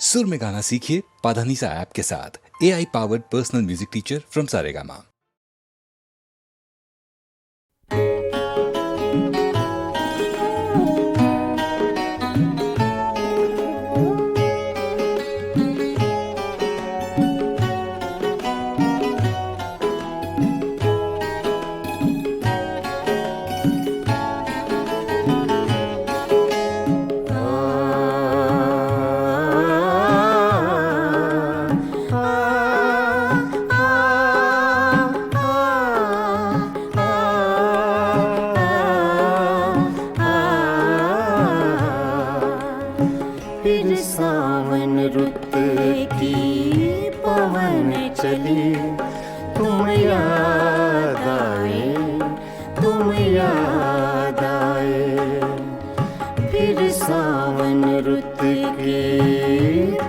सुर में गाना सीखिए पाधानीसा ऐप के साथ। AI powered personal music teacher from Saregama. फिर सावन रुत की पवन चली, तुम याद आए, तुम याद आए। फिर सावन रुत की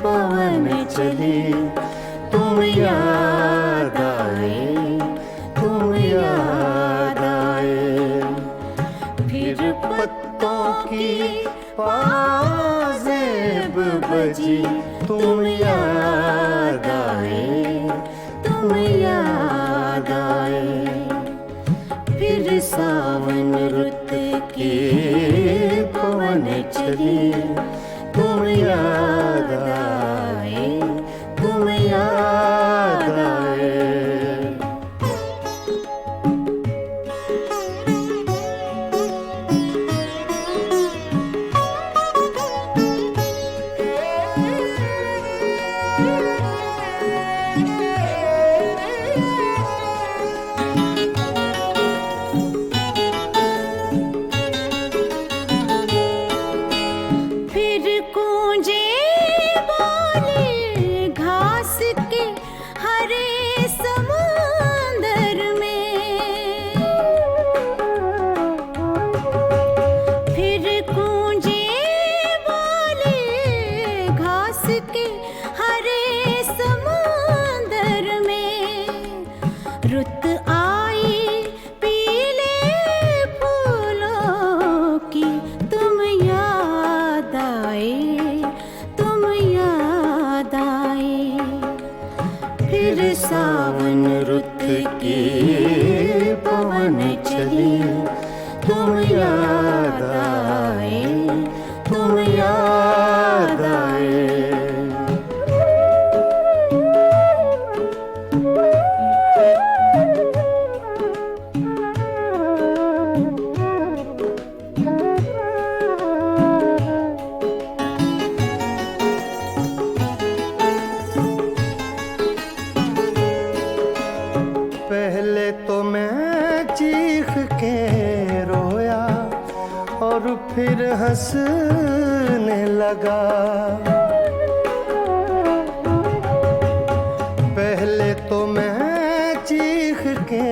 पवन चली, तुम याद आए, तुम याद आए। फिर पत्तों की पाजेब बजी, तुम याद आए, तुम याद आए। फिर सावन रुत की पवन चली, तुम याद आए, तुम याद आए। रुत आई पीले फूलों की, तुम याद आए, तुम याद आए। फिर सावन रुत की पवन चली, तुम याद आए, तुम याद आए। पहले तो मैं चीख के रोया और फिर हंसने लगा। पहले तो मैं चीख के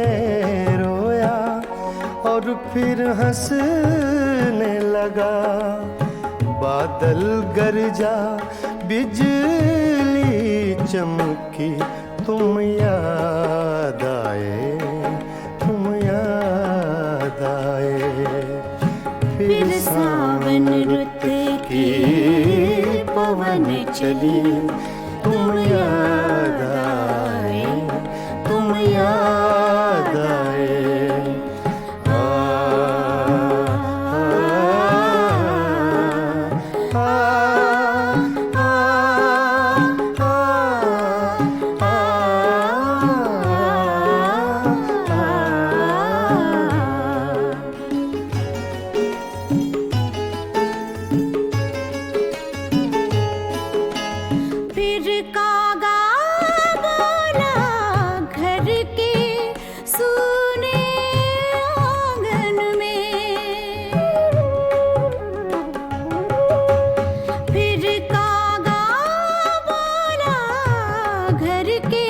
रोया और फिर हंसने लगा। बादल गरजा, बिजली चमकी, तुम याद आए, तुम याद आए। फिर सावन रुत की पवन चली, तुम याद आए, तुम याद आए। फिर कागा बोला घर के सूने आंगन में। फिर कागा बोला घर के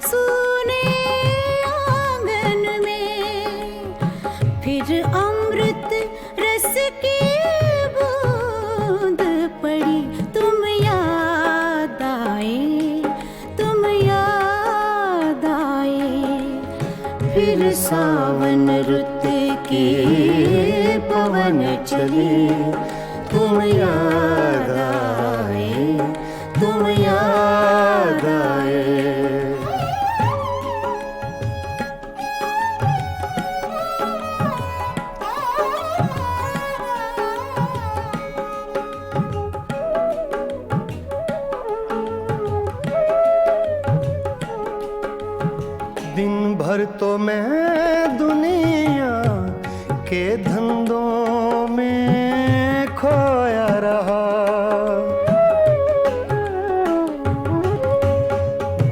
सूने आंगन में। फिर अमृत रस की बूंद पड़ी, तुम याद आए, तुम याद आए। फिर सावन रुत की पवन चली, तुम याद आए, तुम याद आए। दिन भर तो मैं दुनिया के धंधों में खोया रहा,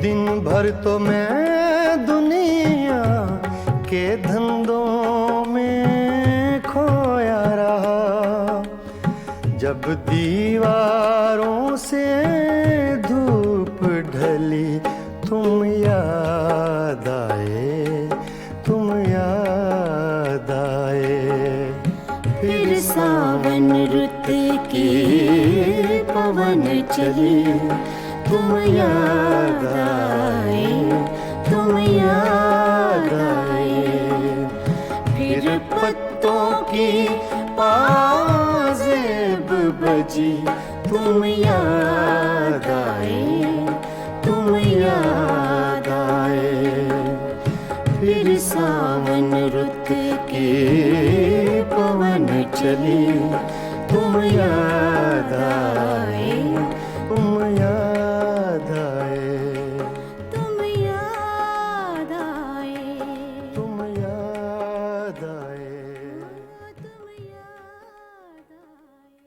दिन भर तो मैं दुनिया के धंधों में खोया रहा। जब दीवारों से धूप ढली तुम याद आए, तुम याद आए। फिर सावन रुत की पवन चली तुम याद आए, तुम याद आए। फिर पत्तों की पाजेब बजी तुम याद आए, तुम याद आए। फिर सावन रुत की पवन चली तुम याद आए, तुम याद आए, तुम याद आए, तुम याद आए। तुम याद आए।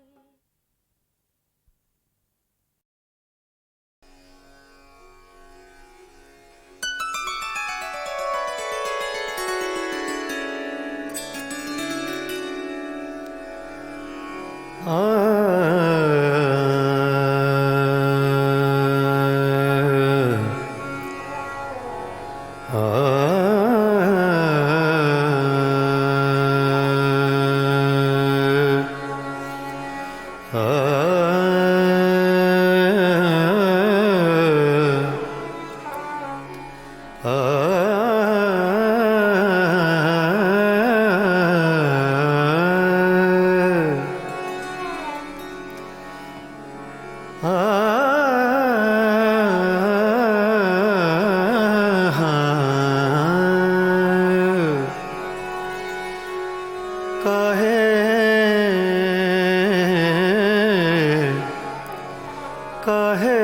काहे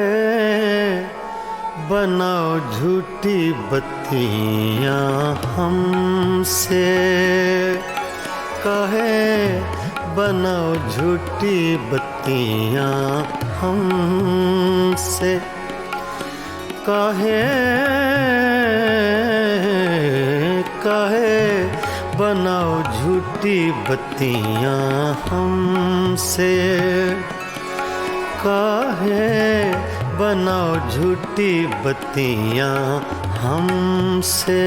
बनाओ झूठी बत्तियां हमसे, काहे बनाओ झूठी बत्तियां हमसे। काहे काहे बनाओ झूठी बत्तियां हमसे, काहे बनाओ झूठी बत्तियां हमसे।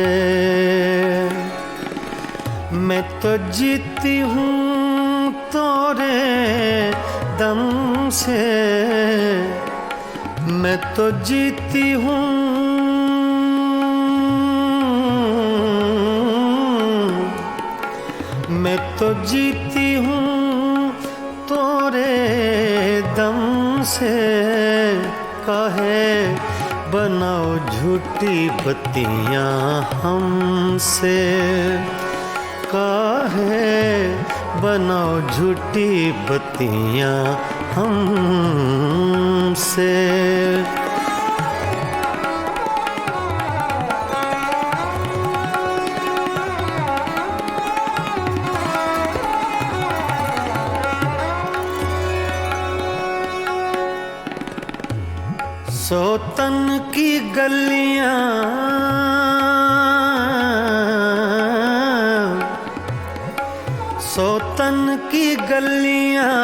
मैं तो जीती हूँ तोरे दम से, मैं तो जीती हूँ, मैं तो जीती हूँ तोरे दम से। काहे बनाओ झूठी बत्तियां हमसे, काहे बनाओ झूठी बत्तियां हमसे। सोतन की गलियां सोतन की गलियां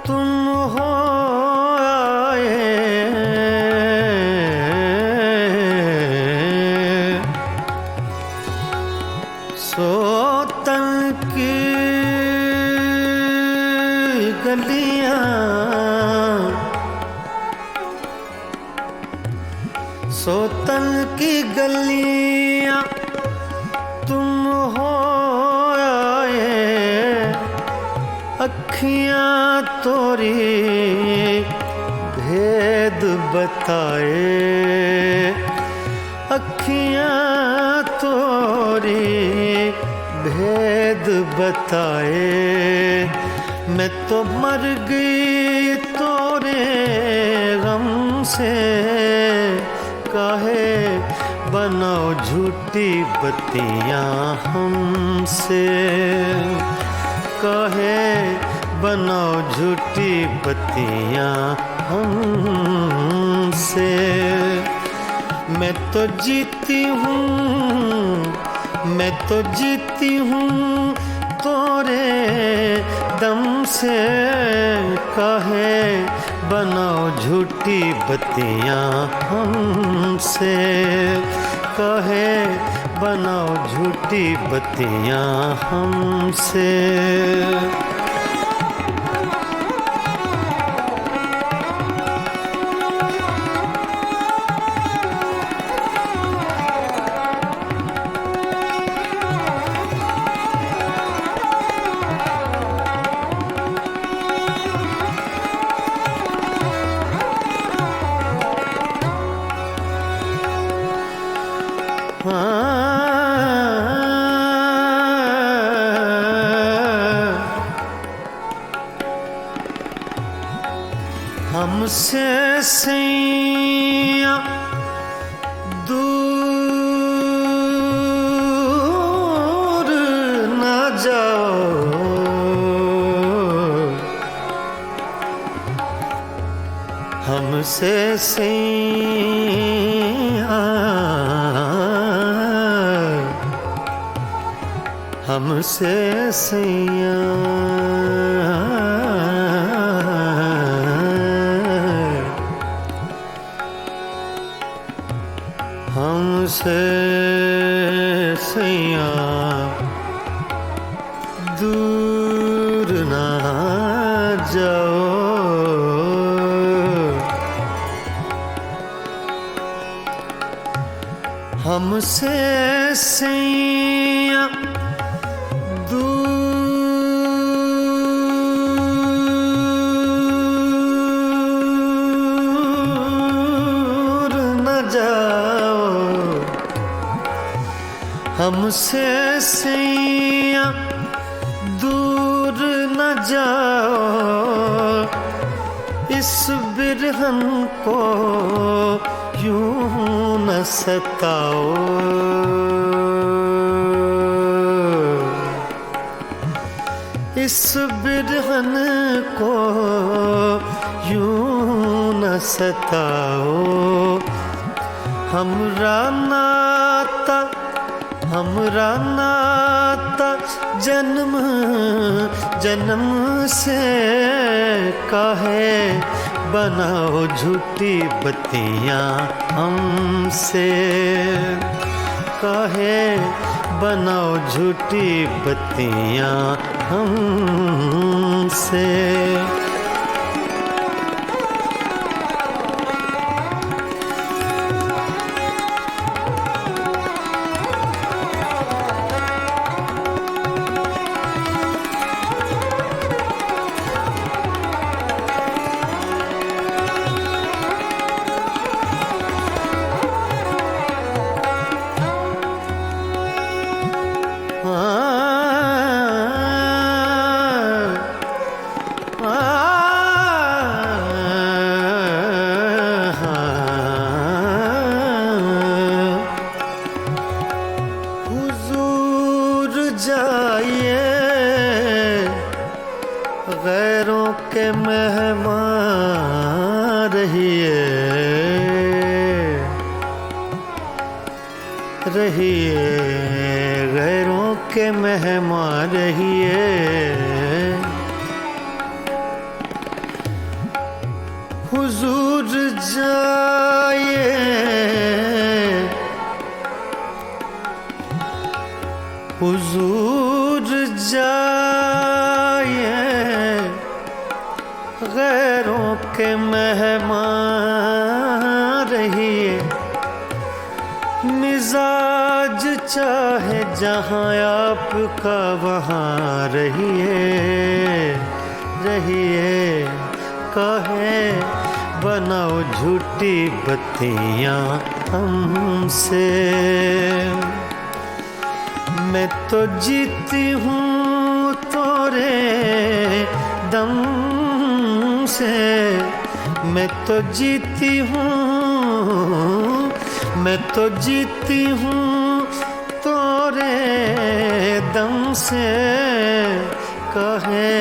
तुम हो आए। सोतन की गलियां सोतन की गलियां तुम हो आए। अखियां तोरी भेद बताए, अखियाँ तोरी भेद बताए। मैं तो मर गई तोरे गम से, काहे बनाओ झूठी बत्तियाँ हमसे, काहे बनाओ झूठी बत्तियाँ हमसे। मैं तो जीती हूँ, मैं तो जीती हूँ तोरे दम से, काहे बनाओ झूठी बत्तियाँ हमसे, काहे बनाओ झूठी बत्तियाँ हमसे। हमसे सैया दूर न जाओ, हमसे सैया, हमसे सैया, हमसे सैया दूर ना जाओ। हमसे सैया दूर न जाओ, हमसे सैया दूर न जाओ। इस बिरहन को यूं न सताओ, इस बिरहन को यूं न सताओ। हमरा नाता, हमरा नाता जन्म जन्म से, काहे बनाओ झूठी बत्तियाँ हमसे, काहे बनाओ झूठी बत्तियाँ हमसे। हुजूर जाइए, गैरों के मेहमान रहिए, रहिए गैरों के मेहमान रहिए। हुजूर जाइए, हुजूर जाइए, गैरों के मेहमान रहिए। मिजाज चाहे जहाँ आपका वहाँ रहिए, रहिए काहे बनाओ झूठी बत्तियां हमसे। मैं तो जीती हूँ तोरे दम से, मैं तो जीती हूँ, मैं तो जीती हूँ तोरे दम से। कहे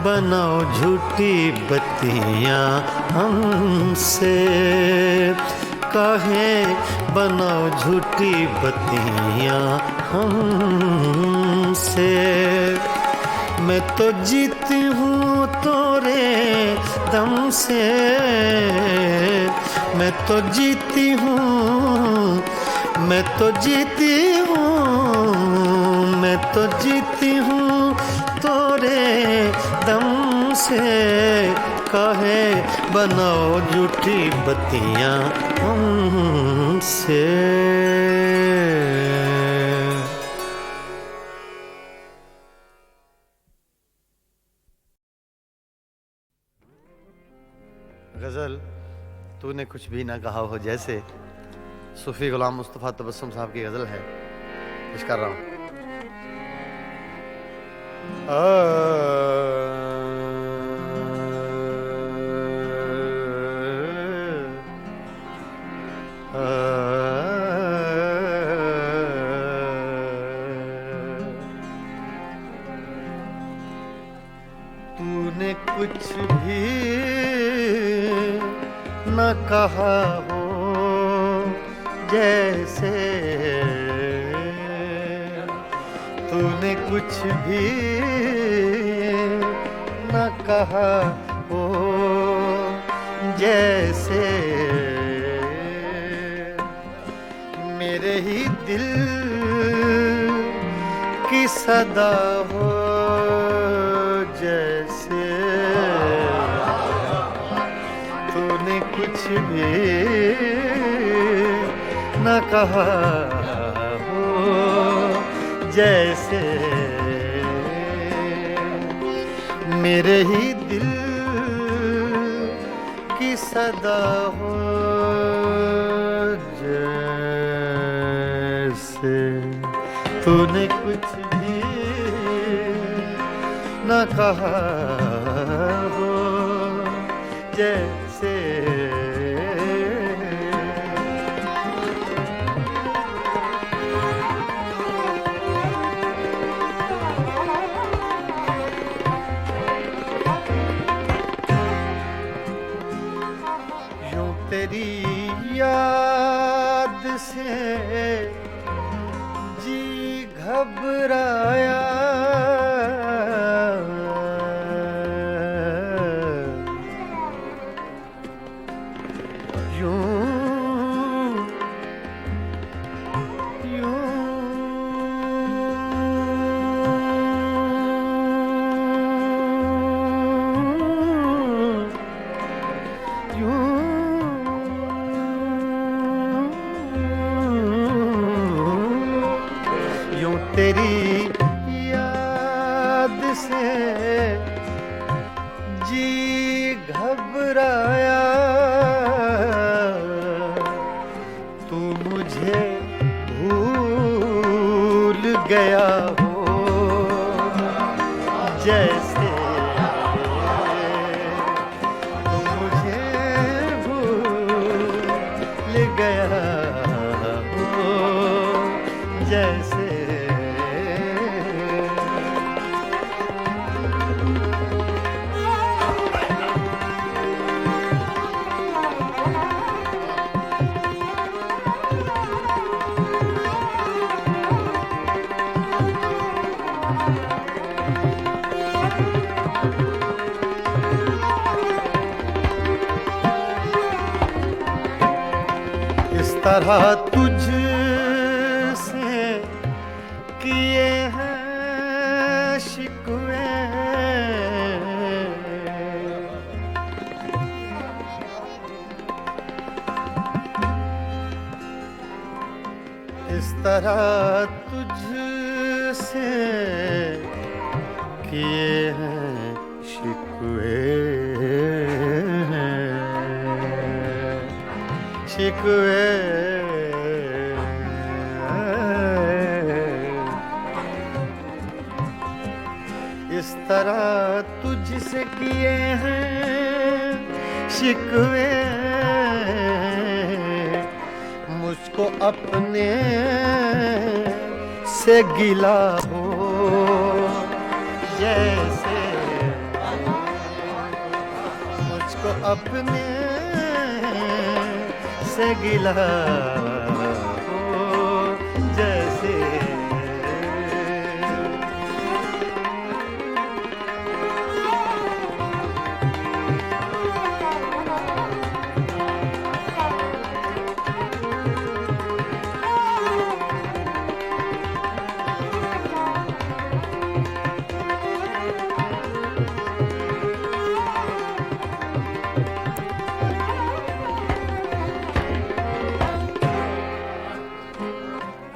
बनाओ झूठी बत्तियां हमसे, कहे बनाओ झूठी बत्तियां हमसे। मैं तो जीती हूँ तोरे दम से, मैं तो जीती हूँ, मैं तो जीती हूँ, मैं तो जीती हूँ तोरे दम से। कहे बनाओ झूठी बत्तियां हमसे। गज़ल तूने कुछ भी ना कहा हो जैसे, सूफी गुलाम मुस्तफ़ा तबस्सुम साहब की गज़ल है, पेश कर रहा हूँ। तूने कुछ भी न कहा हो जैसे, तूने कुछ भी न कहा हो जैसे। मेरे ही दिल की सदा हो जैसे। तूने कुछ भी न कहा हो जैसे। मेरे ही दिल की सदा हो जैसे। तूने कुछ भी न कहा हो जैसे। यूं तेरी याद से जी घबराया, तेरी याद से जी घबराया। तू मुझे भूल गया हो जैसे। तू मुझे भूल गया हो जैसे। इस तरह तुझसे किए हैं शिकवे, इस तरह तुझसे किए हैं शिकवे। शिकवे इस तरह तुझसे किए हैं शिकवे, मुझको अपने से गिला हो जैसे, मुझको अपने से गिला हो जैसे।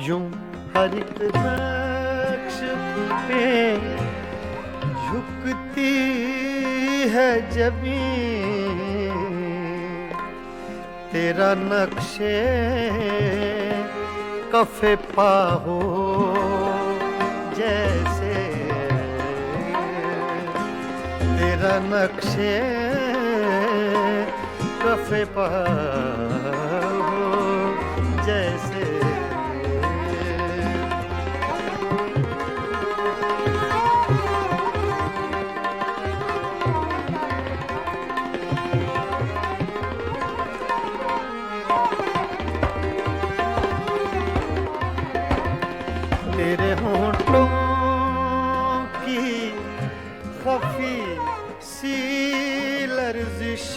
यूं हर एक नक्श पे झुकती है जमीन, तेरा नक्शे कफे पा हो जैसे, तेरा नक्शे कफे पा हो जैसे। तेरे होंठों की खफी सी लर्जिश,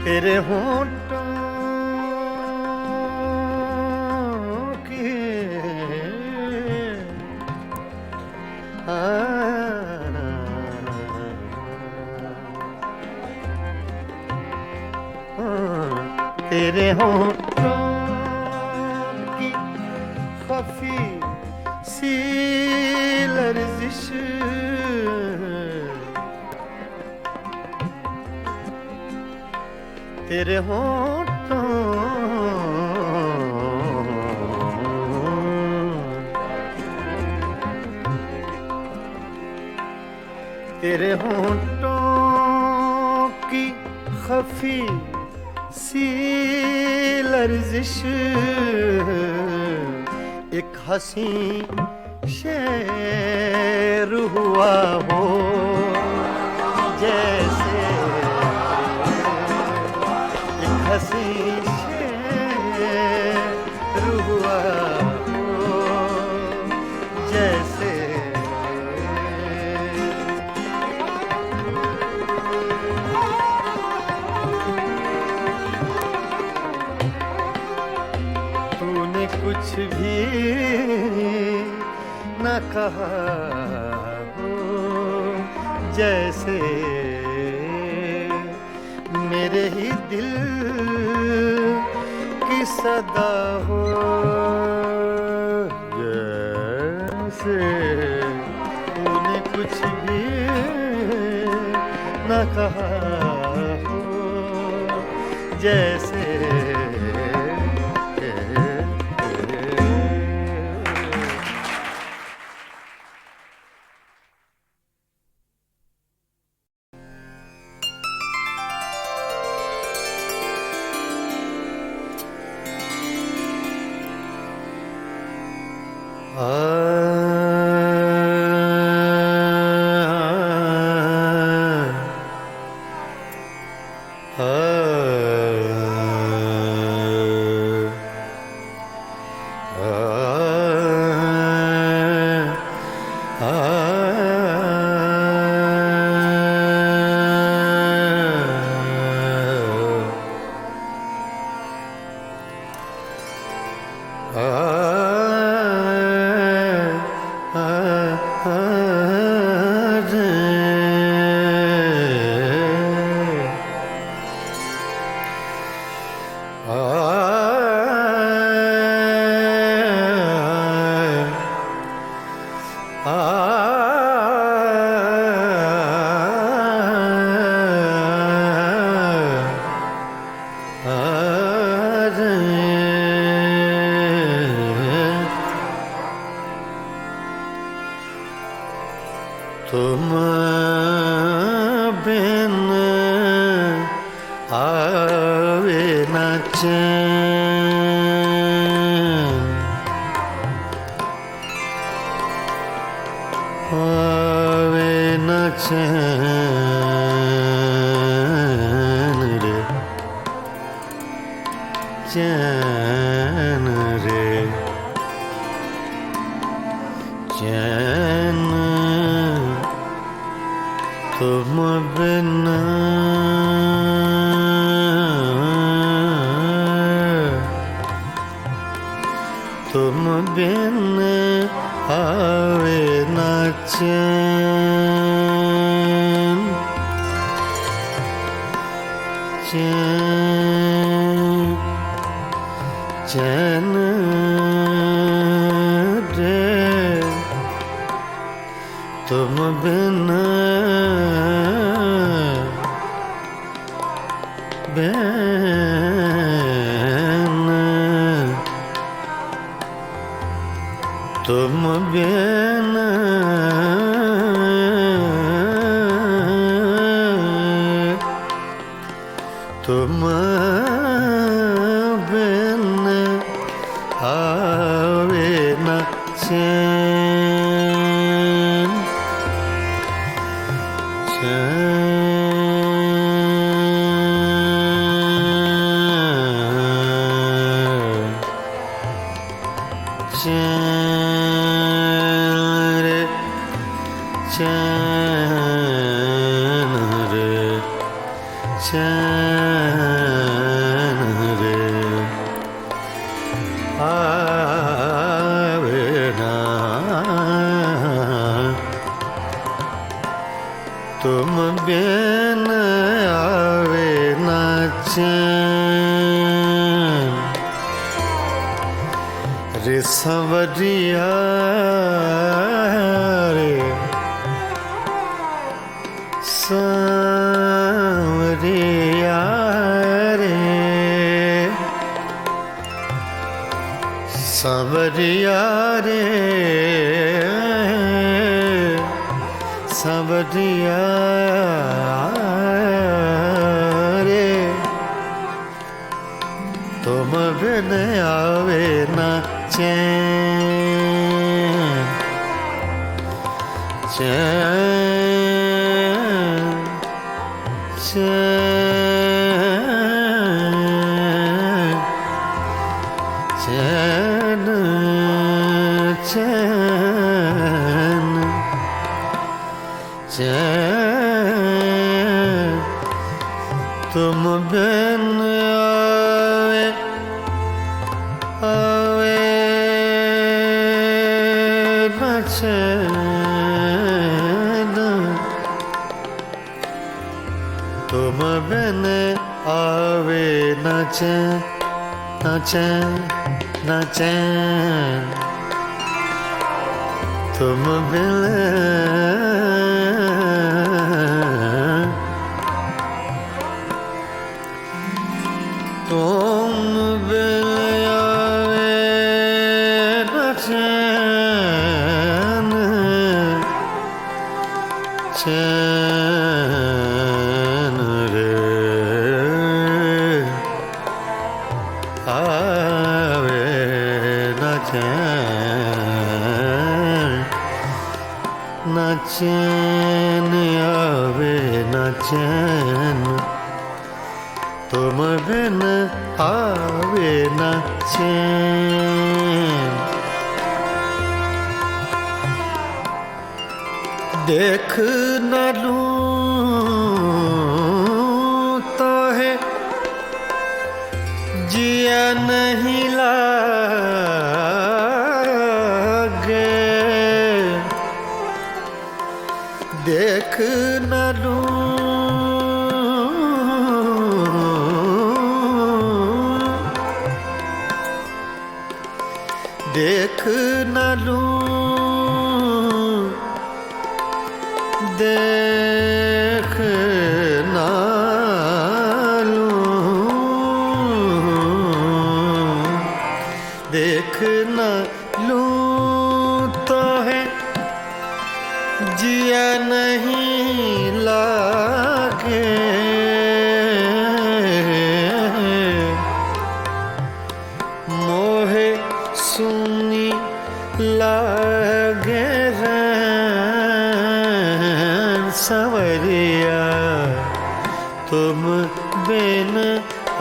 तेरे होंठों की तेरे होंठों की खफी सी लर्जिश, तेरे होंठों तेरे होंठों की खफी सी लर्जिश, एक हंसी शेर हुआ हो जैसे, एक हंसी शेर हुआ हो जैसे। तूने कुछ भी न कहा हो जैसे, मेरे ही दिल की सदा हो जैसे, तूने कुछ भी न कहा हो जैसे। तुम बिन आवे न चैन, आवे न चैन रे, चैन रे, चैन तुम बिना तुम बिन आवे न चैन, चैन चैन रे तुम बिन तुम बिन तुम बिन आवे न चैन, चैन रे, चैन रे, चैन रे, आवे ना तुम बिन आवे न चैन, रे संवरिया रे, सांवरिया रे, सांवरिया रे, सांवरिया रे तुम बिन आवे न चैन, चैन चैन चैन चैन चैन तुम बिन आवे आवे न चैन, तुम बिन आवे न चैन, न चैन, न चैन तुम बिन तुम बिन आवे न चैन, चैन रे आवे न चैन, न चैन आवे न चैन तुम बिन आवे न चैन, देख न लूं तो है जिया नहीं लागे, देख न लूं देख न लूं, देख न लूं, देख न लूं तो है जिया नहीं लागे, मोहे सुनी लागे सवरिया, तुम बिन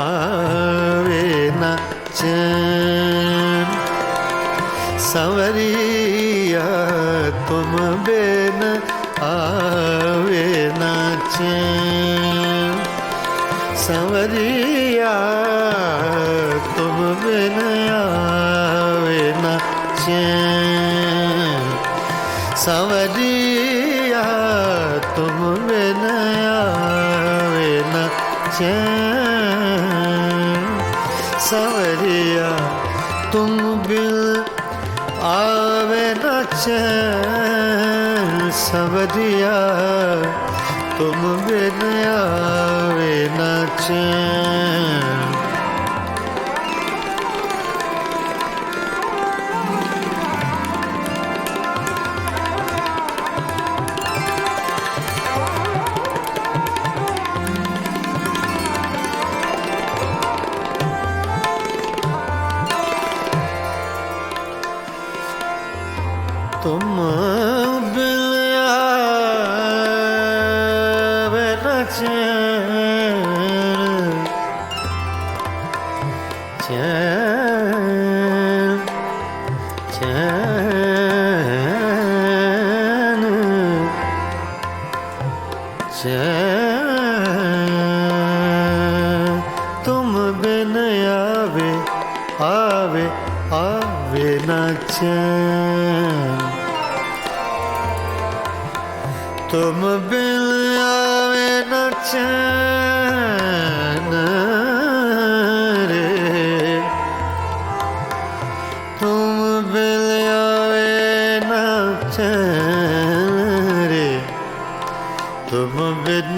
आवे न चैन, सवरिया तुम बिन आवे न चैन, सवरिया तुम बिन आवे न चैन, सवरिया तुम बिन आवे न चैन, सवरिया तुम बिन आवे न चैन, सवरिया तुम बिन आवे न चैन। तुम बिन आवे न चैन, चैन, चैन, चैन, तुम बिन आवे आवे आवे न चैन, तुम बिन आवे न चैन रे, तुम बिन आवे न चैन रे, तुम बिन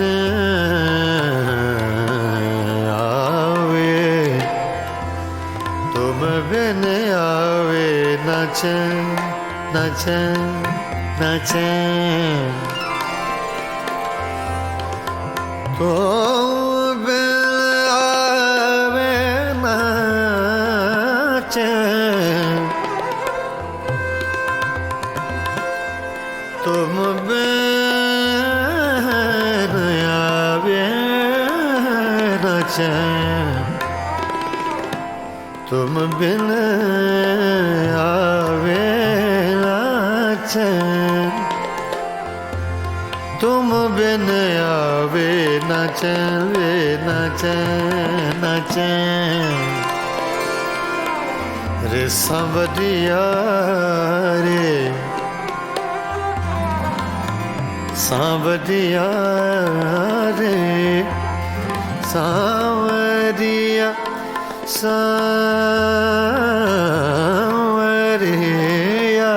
आवे, तुम बिन आवे न चैन, न चैन, न चैन, तुम बिन आवे न चैन, तुम बिन आवे न चैन, तुम बिन आवे न चैन, तुम बिन आवे न चैन, वे न चैन, न चैन रे सांवरिया रे, सांवरिया रे, सांवरिया, सांवरिया,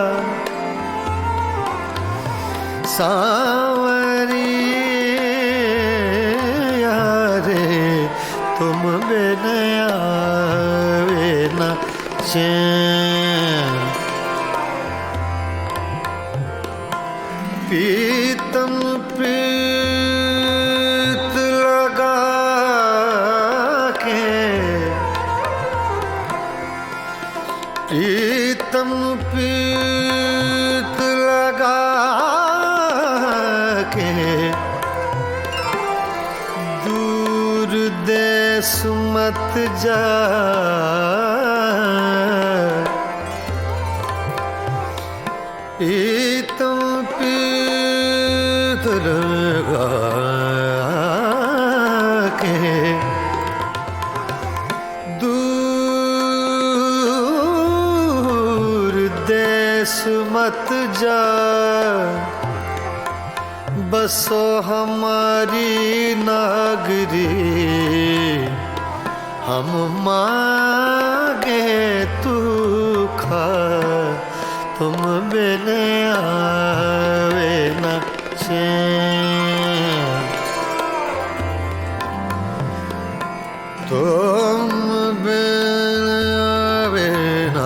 सांवरिया रे, तुम बिन आवे न चैन, पीतम प्रीत लगा के, प्रीतम प्रीत लगा के, दूर देश मत जा, प्रीतम प्रीत लगा के, दूर देश मत जा, बसो हमारी नागरी, हम मांगे तू खा, तुम बिन आवे न चैन, तुम बिन आवे न,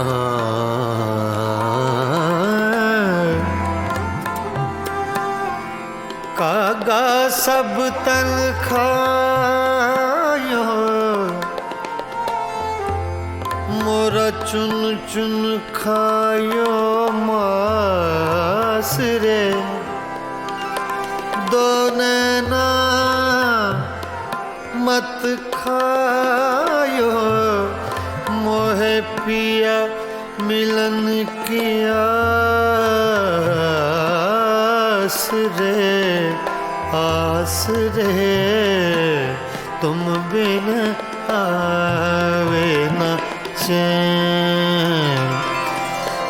कागा सब तन खायो मोरा चुन चुन खायो मास रे दो नैना मत खायो मोहे पिया मिलन की आस रे आस रे तुम बिन आवे न चैन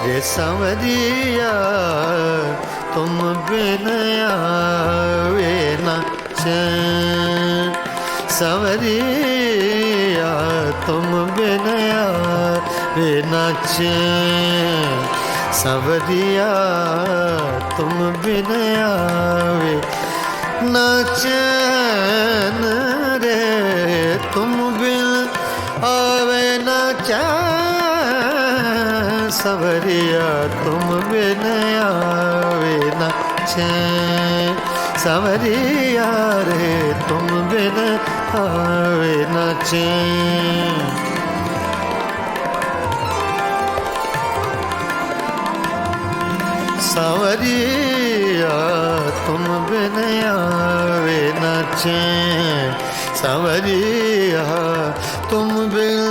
रे सांवरिया तुम बिन आवे न चैन सांवरिया तुम बिन आवे न चैन सांवरिया तुम बिन आवे न चैन रे तुम बिन आवे न चैन सांवरिया तुम बिन आवे न चैन सांवरिया रे तुम बिन आवे न चैन सांवरिया तुम बिन आवे न चैन सांवरिया तुम बिन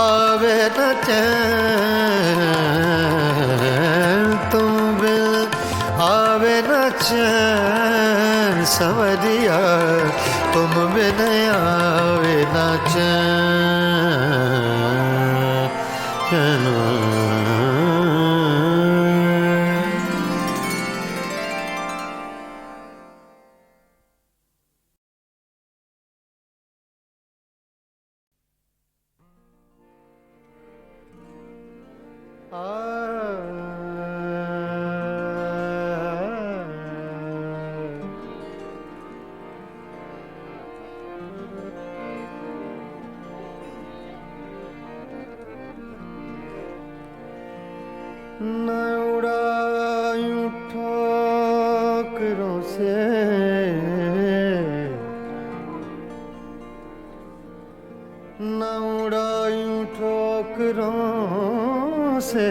आवे न चैन तुम बिन आवे न चैन सांवरिया तुम बिन आवे न चैन न उड़ायूं ठोकरों से न उड़ायूं ठोकरों से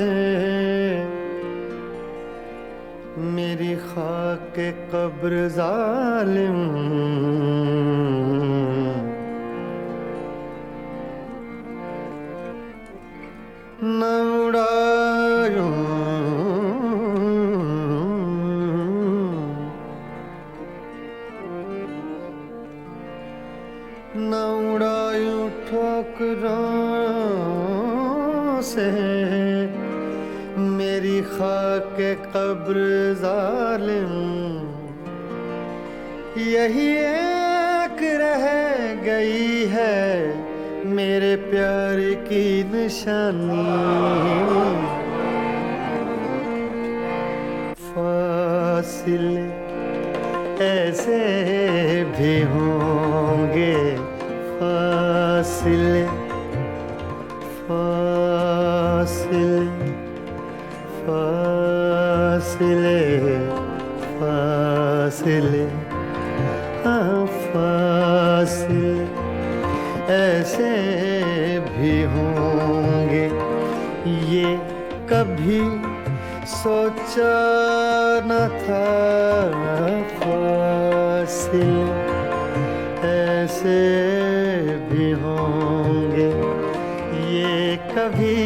मेरी खाक कब्र जालिम न उड़ायूं न उड़ायूं ठोकरों से मेरी खाक कब्र जालिम यही एक रह गई है मेरे प्यार की निशानी फासिले ऐसे भी होंगे फासिले फासिले फासिले फासिले हाँ फासिले ऐसे भी होंगे ये कभी सोचा न था फासिले ऐसे भी होंगे ये कभी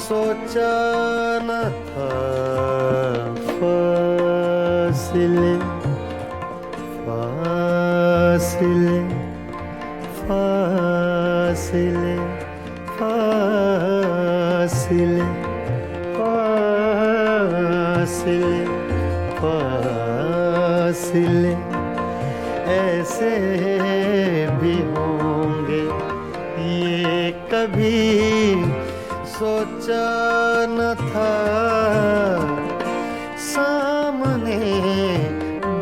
सोचा न था फासिले फासिले फासिले फासिले फासिले फासिले ऐसे भी होंगे ये कभी सोचा न था सामने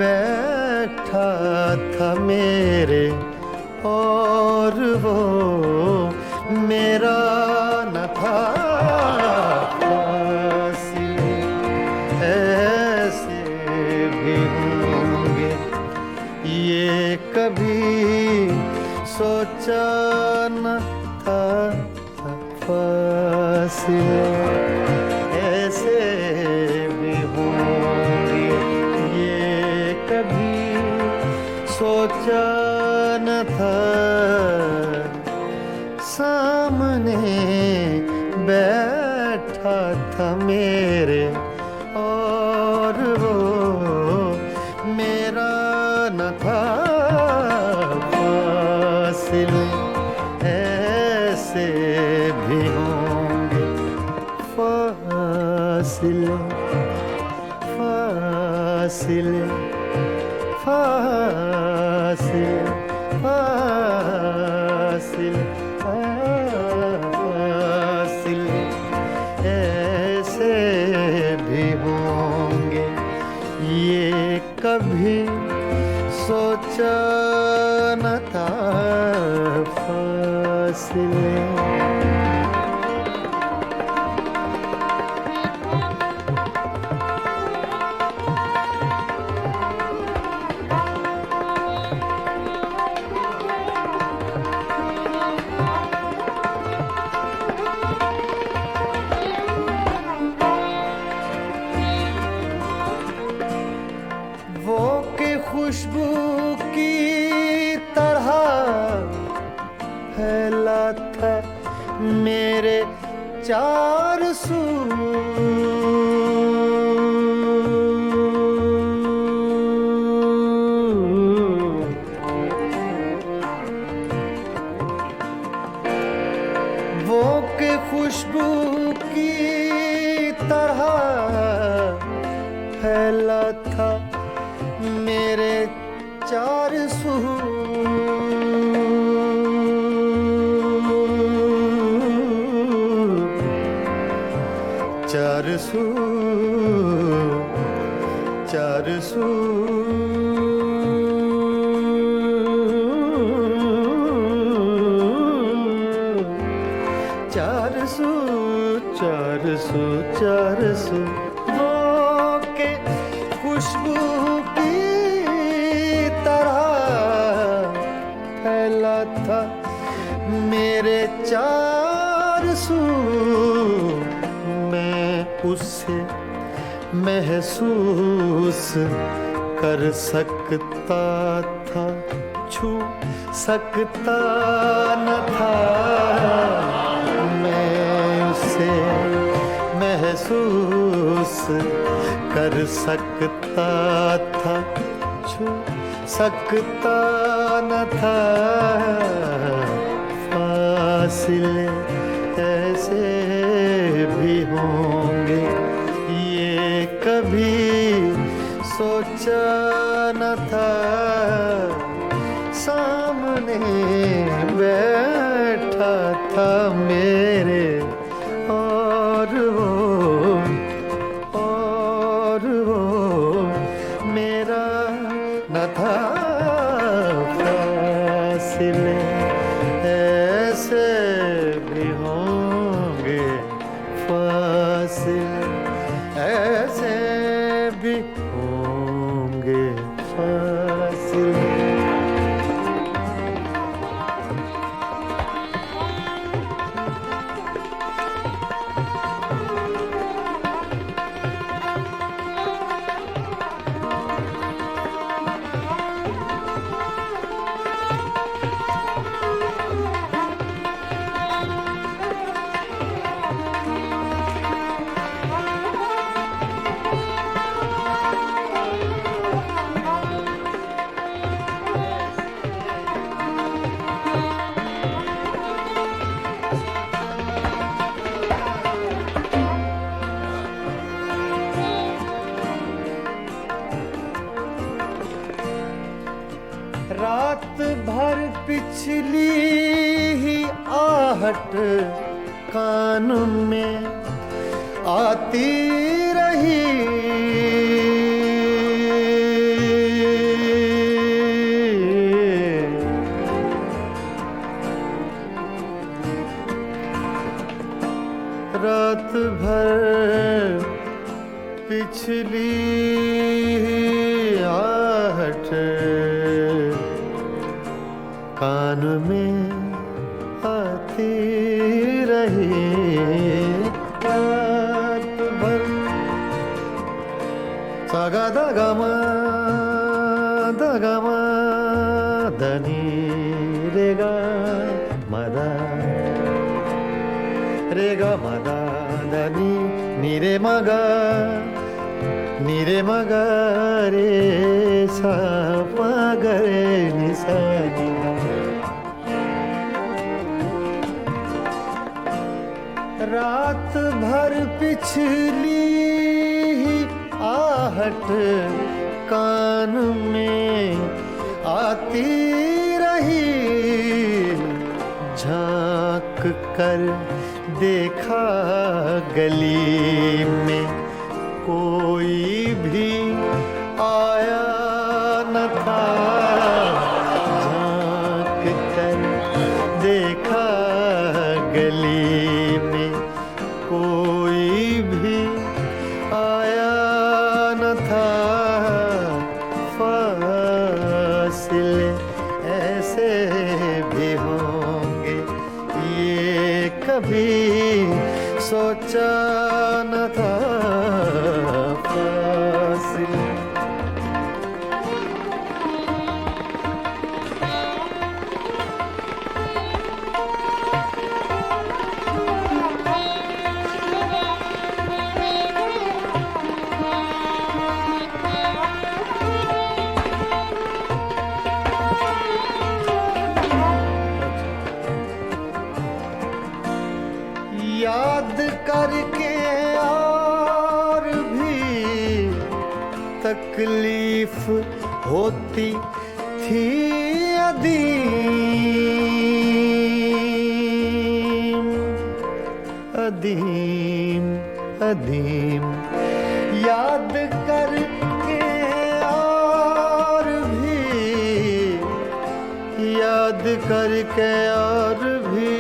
बैठा था मेरे और वो मेरा न था फासिले ऐसे भी होंगे कभी सोचा न था फासले ऐसे भी होंगे, ये कभी सोचा न था। सामने बैठा था मेरे और वो मेरा न था फासिले ऐसे भी होंगे फासिले फासिले फासिले फासिले फासिले ऐसे भी होंगे, ये कभी सोचा न था फासिले। वो के खुशबू की तरह फैला था मेरे चार सू। वो के खुशबू की तरह फैला था मेरे चार सू। चार सू चार सू चार सू चार सू चार सू वो के खुशबू की तरह फैला था मेरे चार सू। मैं उसे महसूस कर सकता था, छू सकता न था। मैं उसे महसूस कर सकता था, छू सकता न था। फासिले ऐसे भी होंगे, ये कभी सोचा न था। सामने बैठा था मेरे और वो मेरा न था फासिले ऐसे भी होंगे फासिले ऐसे भी होंगे फासिले। रात भर पिछली ही आहट कान में आती रही। रात भर पिछली आहट कान में आती रही रात भर। सागा दगमा धनी रेगा मदा धनी नीरे मगा रे सा मगरे निसा नी। रात भर पिछली आहट कान में आती रही। झांक कर देखा गली में कोई भी आया न था। झांक कर देखा गली में कोई भी आया न था। फासले ऐसे भी होंगे ये कभी सोचा न था। फासले याद करके और भी तकलीफ होती थी अदीम। याद करके और भी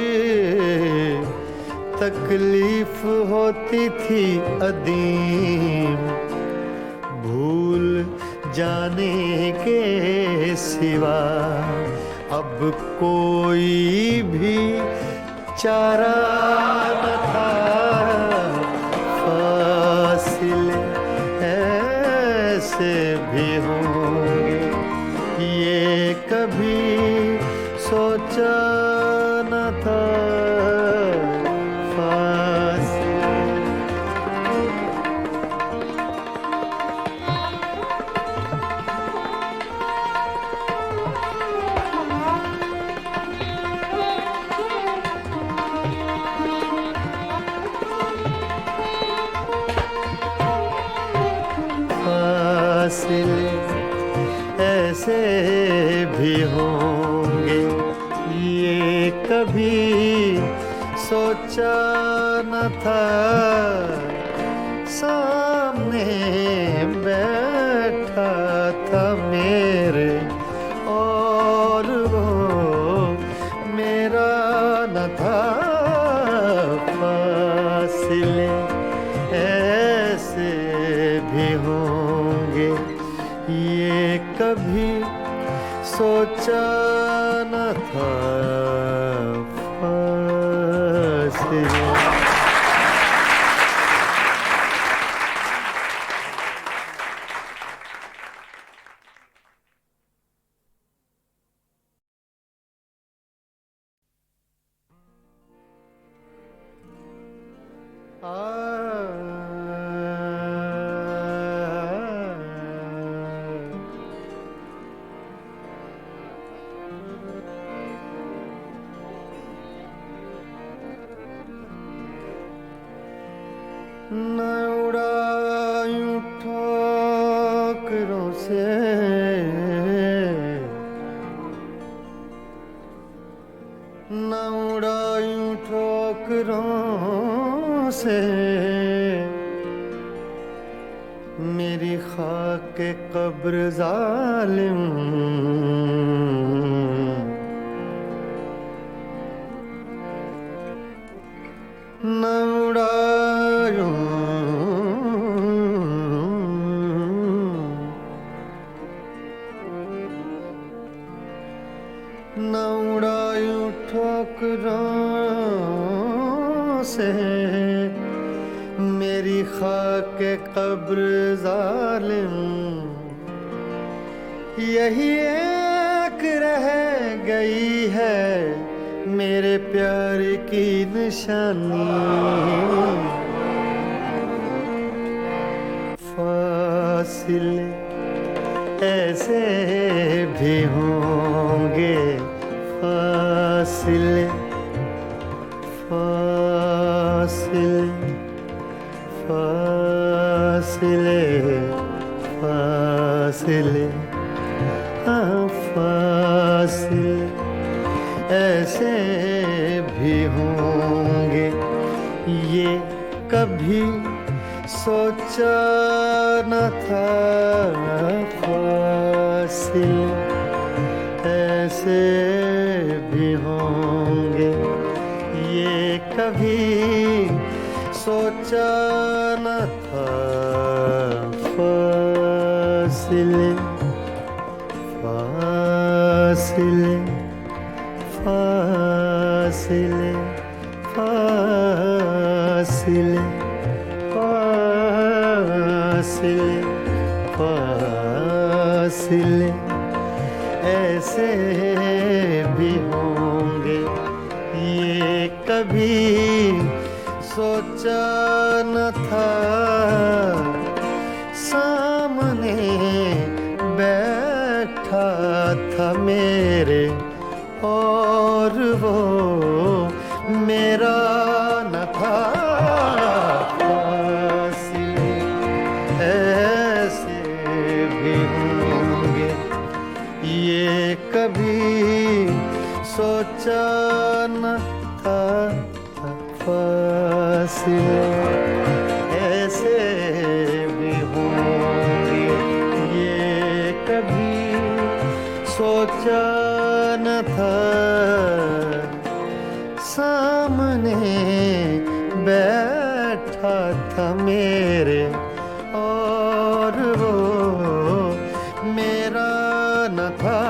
तकलीफ होती थी अदीम। भूल जाने के सिवा अब कोई भी चारा न था। फासले ऐसे भी होंगे ये कभी सोचा न था। फासले ऐसे भी होंगे ये कभी सोचा न था। सामने बैठा था मेरे और वो मेरा न था। फासले ऐसे भी होंगे ये कभी सोचा न था। फासले न उड़ायूं ठोकरों से न उड़ायूं ठोकरों से मेरी खाक कब्र जालिम। न उड़ायूं न उड़ायूं ठोकरों से मेरी खाक कब्र जालिम, यही एक रह गई है मेरे प्यार की निशानी। फासिले ऐसे भी होंगे, फासिले फासिले फासिले फासिले हाँ फासिले ऐसे भी होंगे, ये कभी सोचा न था। फासिले ऐसे भी होंगे, ये कभी सोचा न था। फासिले फासिले फासिले फासिले फासिले फासिले ऐसे भी होंगे, ये कभी सोचा न था। सामने बैठा था मेरे और वो मेरा न था। फासिले ऐसे भी होंगे, ये कभी सोचा न था। फासिले ऐसे भी होंगे, ये कभी सोचा न था। सामने बैठा था मेरे और वो मेरा न था।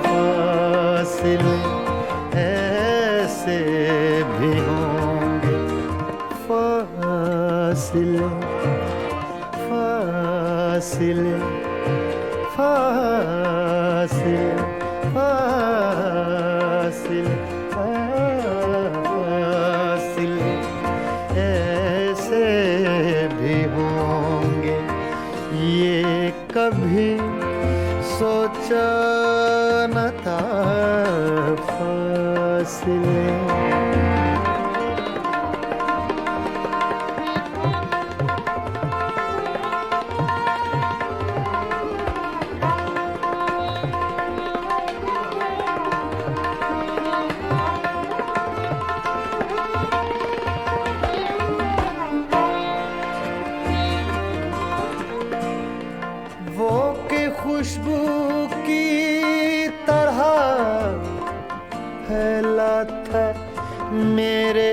फासिले ऐसे भी होंगे, फासिले फासिले फासिले फासिले फासिले ऐसे भी होंगे, ये कभी सोचा न था। फासिले वो के खुशबू की तरह फैला था मेरे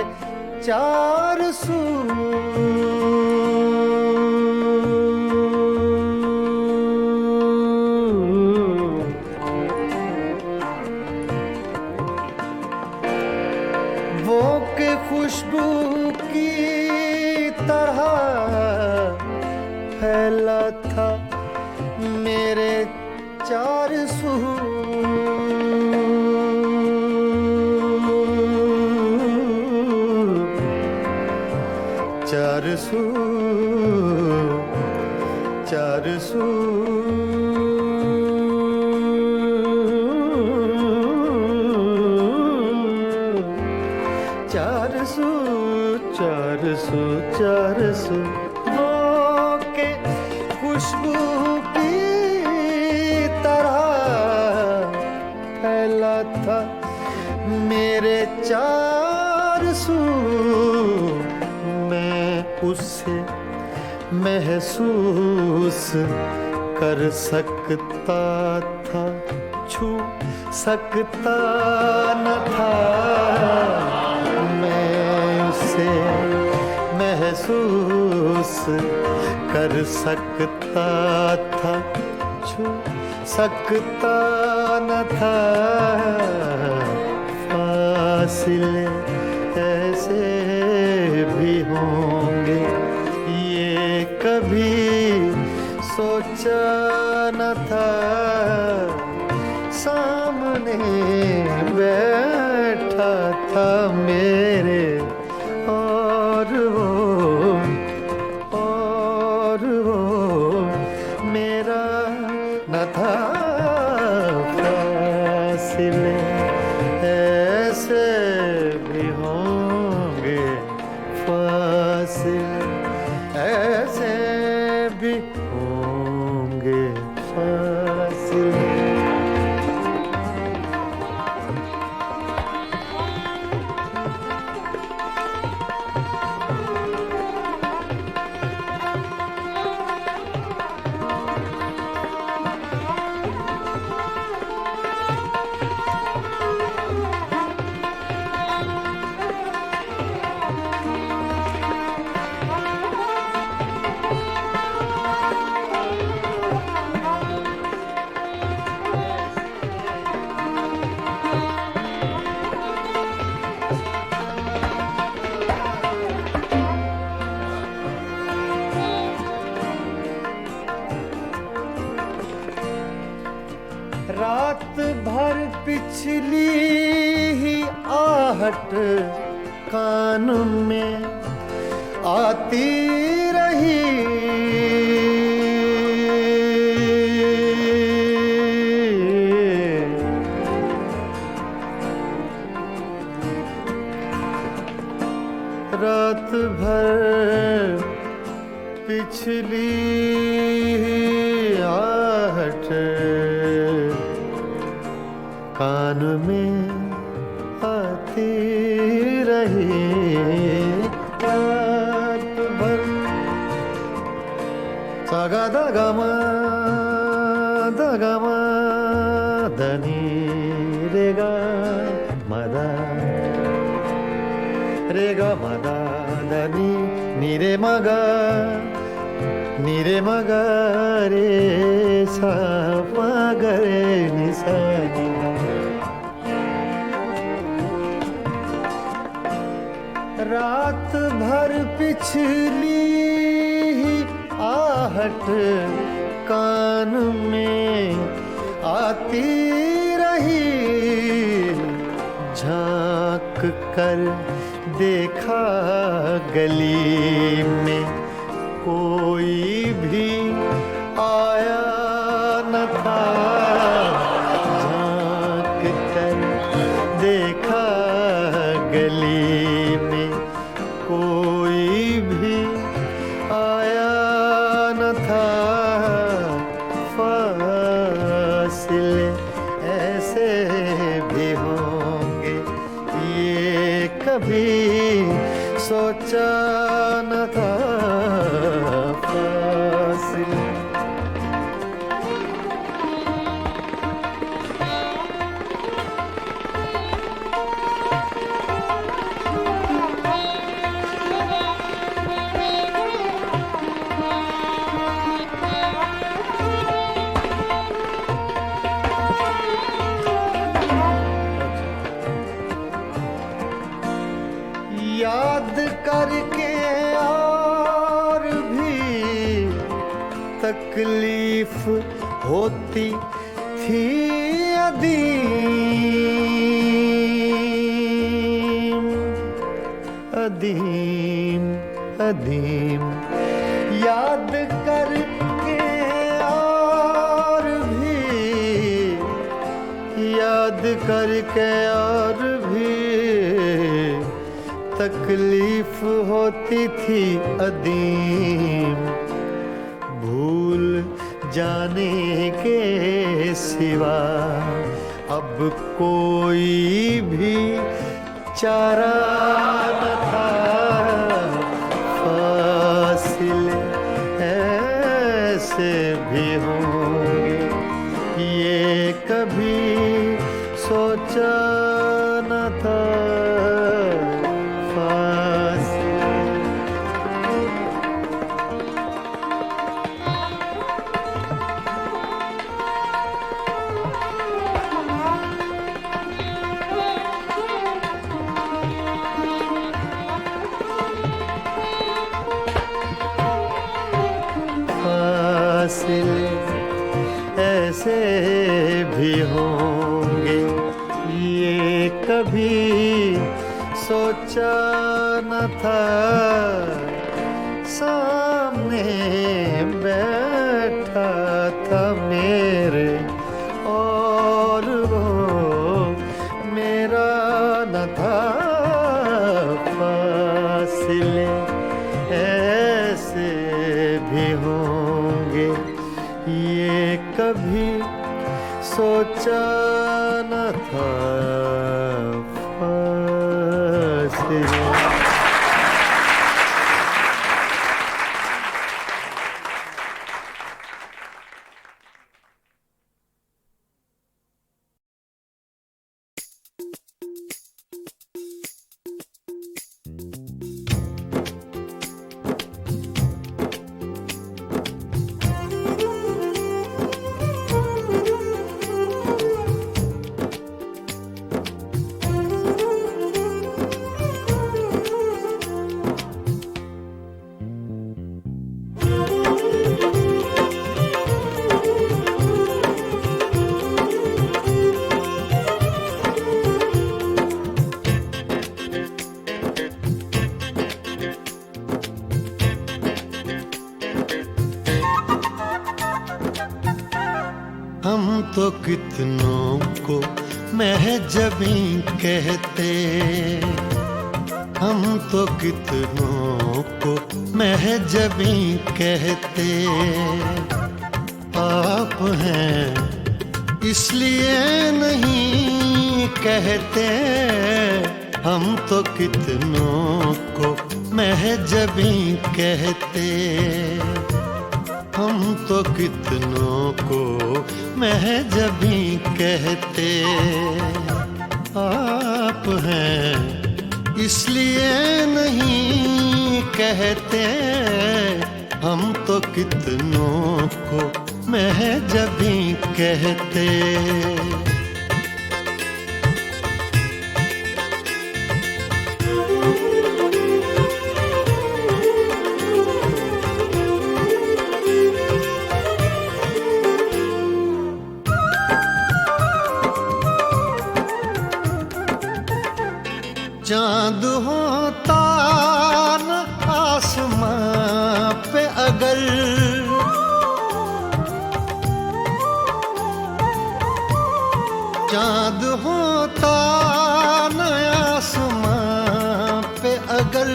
चार सू। वो के खुशबू की तरह फैला था मेरे चार सू। चार सू चार सू चार सू चार सू चार सू वो के खुशबू की तरह फैला था मेरे चार सू। मैं उसे महसूस कर सकता था, छू सकता न था। मैं उसे महसूस कर सकता था, छू सकता न था, फासिले ऐसे भी होंगे ये कभी सोचा न था। सामने बैठा था मेरे और वो मेरा न था। फासिले ऐसे भी होंगे, फासिले ऐसे भी होंगे, फासिले। रात भर पिछली ही आहट कान में आती रही। रात भर पिछली ही आहट कान में आती रही। रात भर सागा दगमा धनी रेगा मदा रेगा मदा धनी नीरे मगा रे सा मगरे निसा। रात भर पिछली ही आहट कान में आती रही। झांक कर देखा गली में कोई भी आया न था। झांक कर देखा गली में कोई भी आया न था। फासिले ऐसे भी होंगे ये कभी सोचा न था। फासिले याद करके और भी तकलीफ होती थी अदीम याद करके और भी तकलीफ होती थी अदीम। भूल जाने के सिवा अब कोई भी चारा न था। फासिले ऐसे भी होंगे ये कभी सोचा न था। ऐसे भी होंगे ये कभी सोचा न था। सामने बैठा था मेरे और वो मेरा न था। फासले ऐसे भी होंगे ये कभी सोचा न था। फासले हम तो कितनों को महजबी कहते। हम तो कितनों को महजबी कहते। आप हैं इसलिए नहीं कहते। हम तो कितनों को महजबी कहते। हम तो कितनों को महजबी कहते। आप हैं इसलिए नहीं कहते। हम तो कितनों को महजबी कहते। चाँद होता न आसमां पे अगर, चाँद होता न आसमां पे अगर,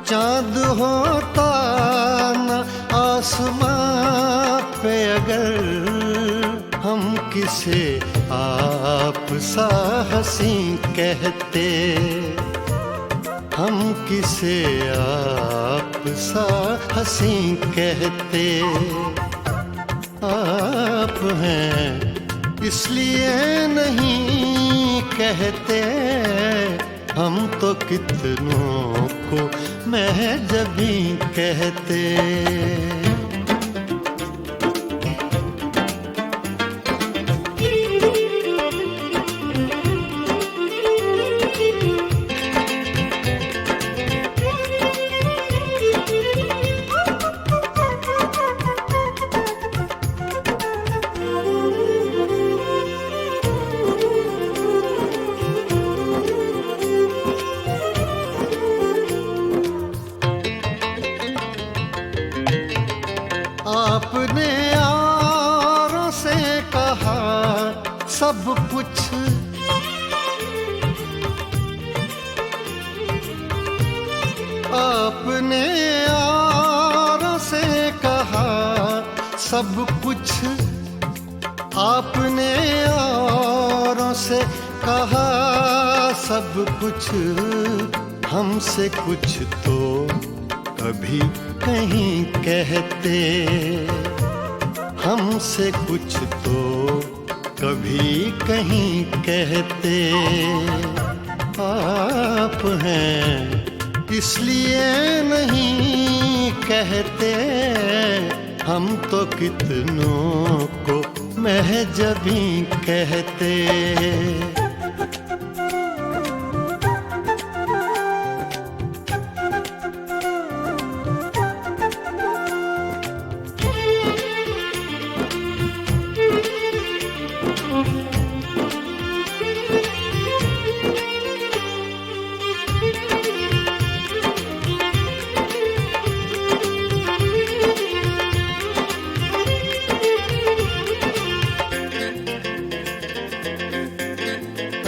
चाँद होता न आसमां पे अगर, हम किसे आप सा हंसी कहते। हम किसे आप सा हंसी कहते। आप हैं इसलिए नहीं कहते। हम तो कितनों को महजबी कहते। आपने यारों से कहा सब कुछ, आपने यारों से कहा सब कुछ। आपने यारों से कहा सब कुछ। हमसे कुछ तो कभी कहीं कहते। हमसे कुछ तो कभी कहीं कहते। आप हैं इसलिए नहीं कहते। हम तो कितनों को महजबी कहते।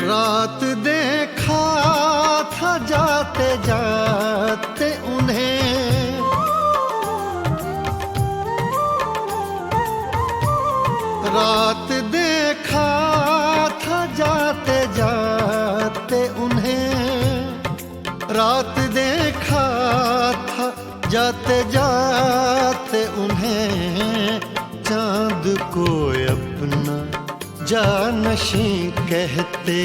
रात देखा था जाते जाते उन्हें, रात देखा था जाते जाते उन्हें, रात देखा था जाते जाते उन्हें, चांद को अपना जानशी कहते,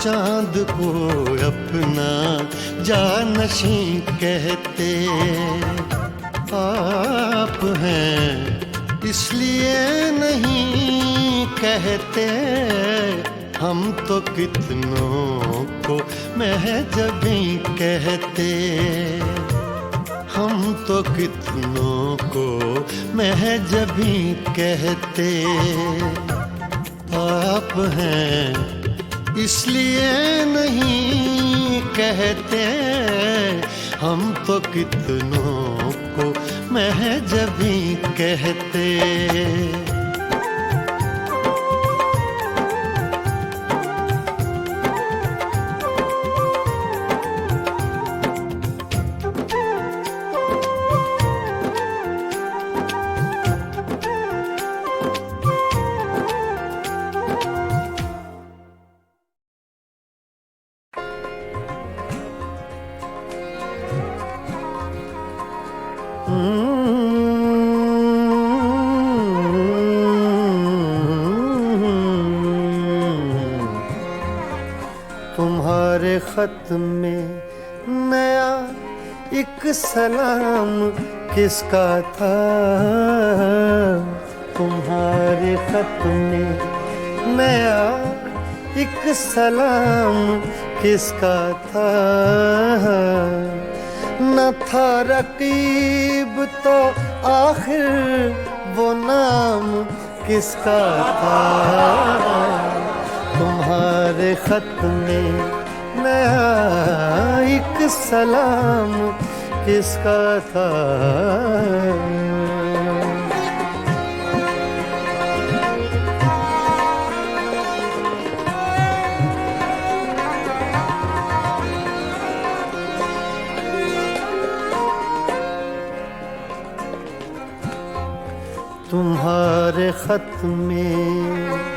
चांद को अपना जानशी कहते। आप हैं इसलिए नहीं कहते, हम तो कितनों को महजबी कहते, हम तो कितनों को महजबी कहते। आप हैं इसलिए नहीं कहते, हम तो कितनों को महजबी कहते। तुम्हारे खत में नया एक सलाम किसका था, तुम्हारे खत में नया एक सलाम किसका था। न था रकीब तो आखिर वो नाम किसका था, तुम्हारे खत में नया एक सलाम किसका था। तुम्हारे खत में,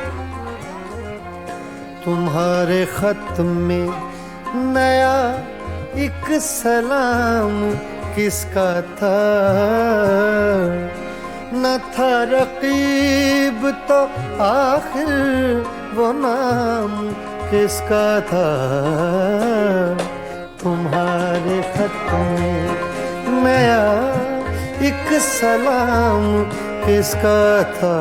तुम्हारे खत में नया एक सलाम किसका था। न था रकीब तो आखिर वो नाम किसका था। तुम्हारे खत में नया एक सलाम किसका था।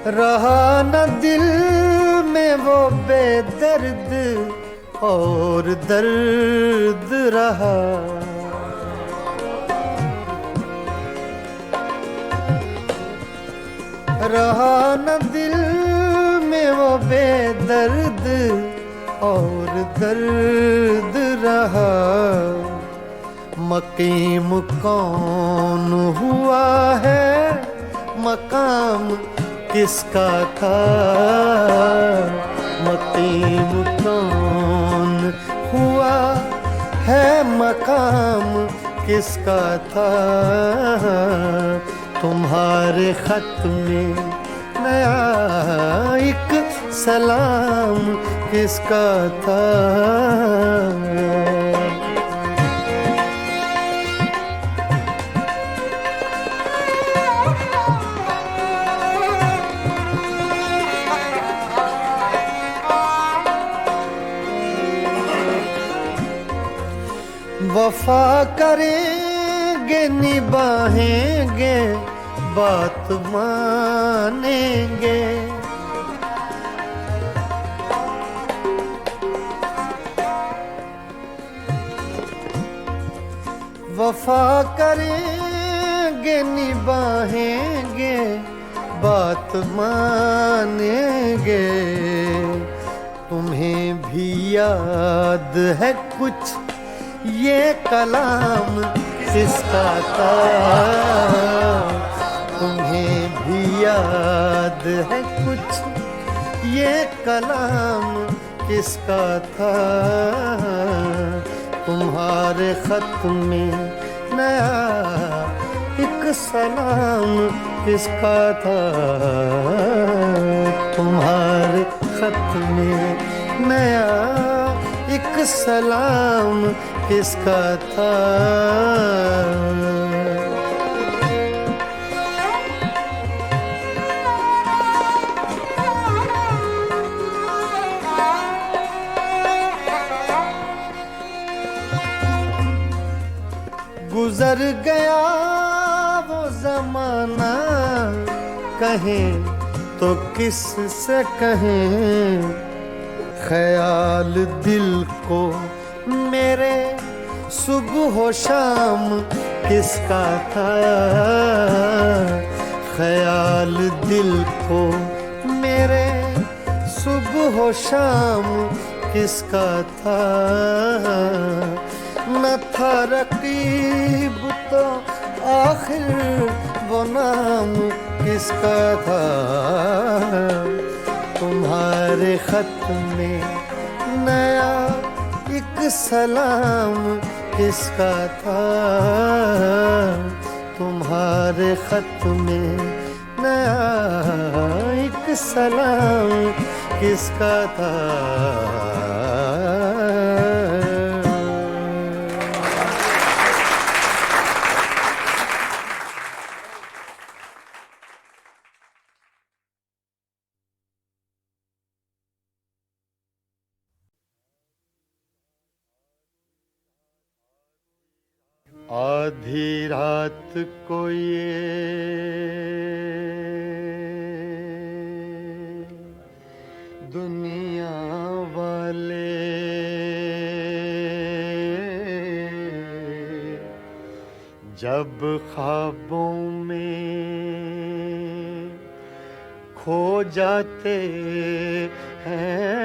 रहा न दिल में वो बेदर्द और दर्द रहा, रहा न दिल में वो बेदर्द और दर्द रहा। मकीम कौन हुआ है, मकाम किसका था। मकीम कौन हुआ है, मकाम किसका था। तुम्हारे खत में नया एक सलाम किसका था। वफा करेंगे निभाएंगे बात मानेंगे। वफा करेंगे निभाएंगे बात मानेंगे। तुम्हें भी याद है कुछ ये कलाम किसका था? तुम्हें भी याद है कुछ ये कलाम किसका था? तुम्हारे खत में नया एक सलाम किसका था? तुम्हारे खत में नया एक सलाम किसका था? गुजर गया वो जमाना, कहें तो किस से कहें? ख्याल दिल को मेरे सुबह शाम किसका था? ख्याल दिल को मेरे सुबह शाम किसका था? न था रकीब तो आखिर वो नाम किसका था? तुम्हारे खत में नया एक सलाम किसका था? तुम्हारे खत में नया एक सलाम किसका था? आधी रात को ये दुनिया वाले जब ख्वाबों में खो जाते हैं,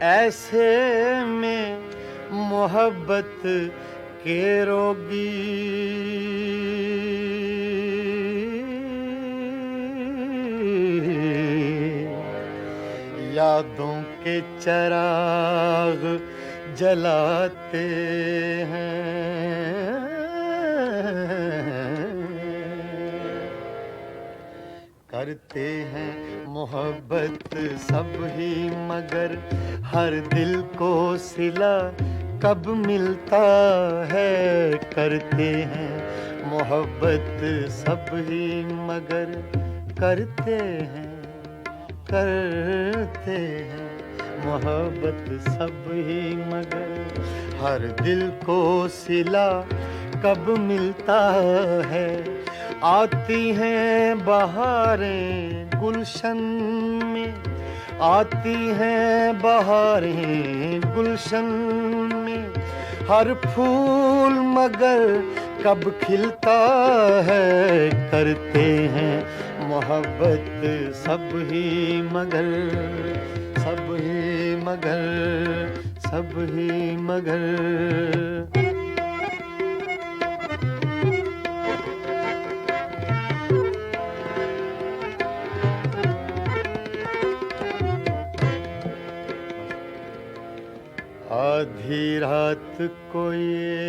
ऐसे में मोहब्बत के रोगी यादों के चिराग जलाते हैं। करते हैं मोहब्बत सब ही मगर हर दिल को सिला कब मिलता है? करते हैं मोहब्बत सब ही मगर करते हैं मोहब्बत सब ही मगर हर दिल को सिला कब मिलता है? आती हैं बहारें गुलशन में, आती हैं बहारें गुलशन में, हर फूल मगर कब खिलता है? करते हैं मोहब्बत सब ही मगर सब ही मगर आधी रात को ये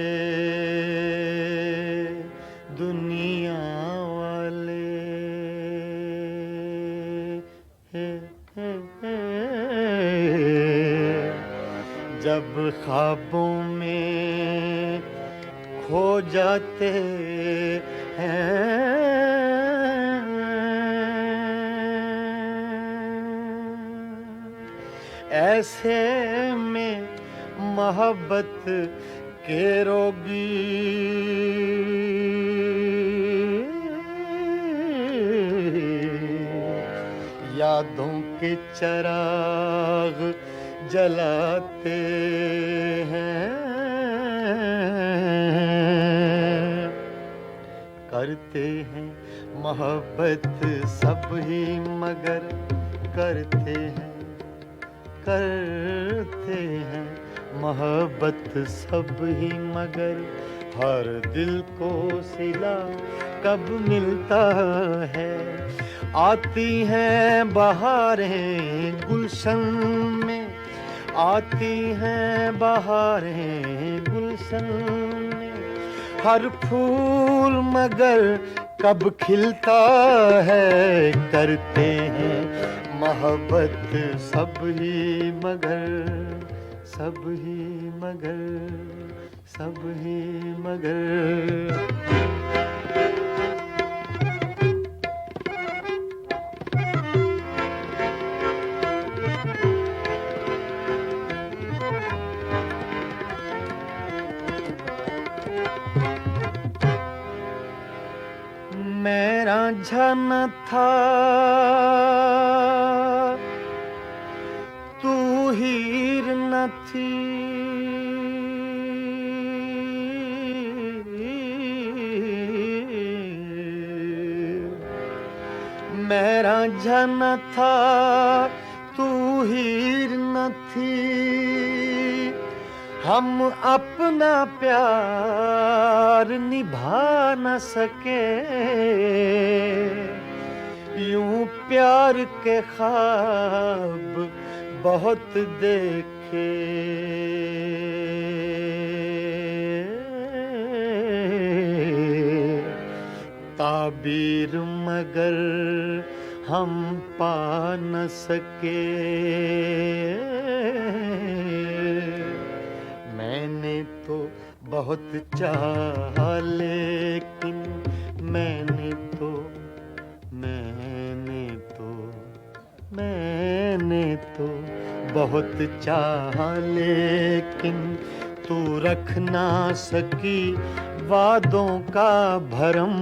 दुनिया वाले जब ख्वाबों में खो जाते हैं, ऐसे में मोहब्बत के रोगी यादों के चिराग जलाते हैं। करते हैं मोहब्बत सब ही मगर करते हैं मोहब्बत सब ही मगर हर दिल को सिला कब मिलता है। आती हैं बहारें गुलशन में, आती हैं बहारें गुलशन में, हर फूल मगर कब खिलता है। करते हैं मोहब्बत सब ही मगर, सब ही मगर, सब ही मगर। मेरा झन था तू हीर न थी, मेरा झन था तू हीर न थी, हम अपना प्यार निभा न सके। यूं प्यार के ख्वाब बहुत देखे, ताबीर मगर हम पा न सके। मैंने तो बहुत चाहा लेकिन मैंने तो बहुत चाहा लेकिन तू रख ना सकी वादों का भरम।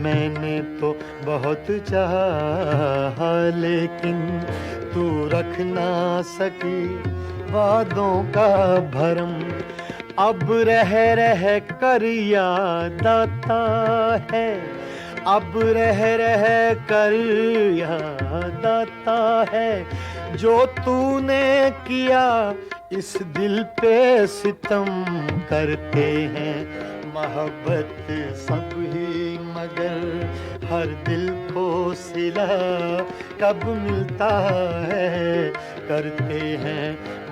मैंने तो बहुत चाहा लेकिन तू रख ना सकी वादों का भरम। अब रह कर याद आता है, अब रह कर याद आता है, जो तूने किया इस दिल पे सितम। करते हैं मोहब्बत सब ही मगर हर दिल को सिला कब मिलता है। करते हैं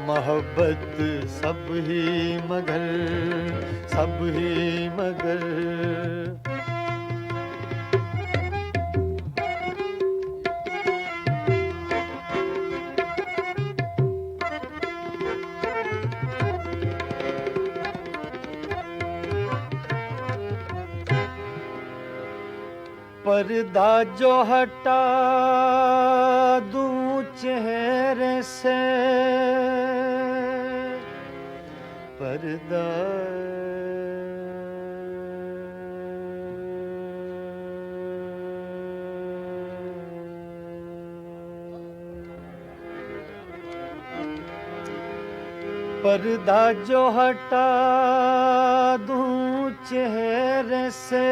मोहब्बत सब ही मगर, सब ही मगर। पर्दा जो हटा दूं चेहरे से, पर्दा पर्दा जो हटा दूं चेहरे से,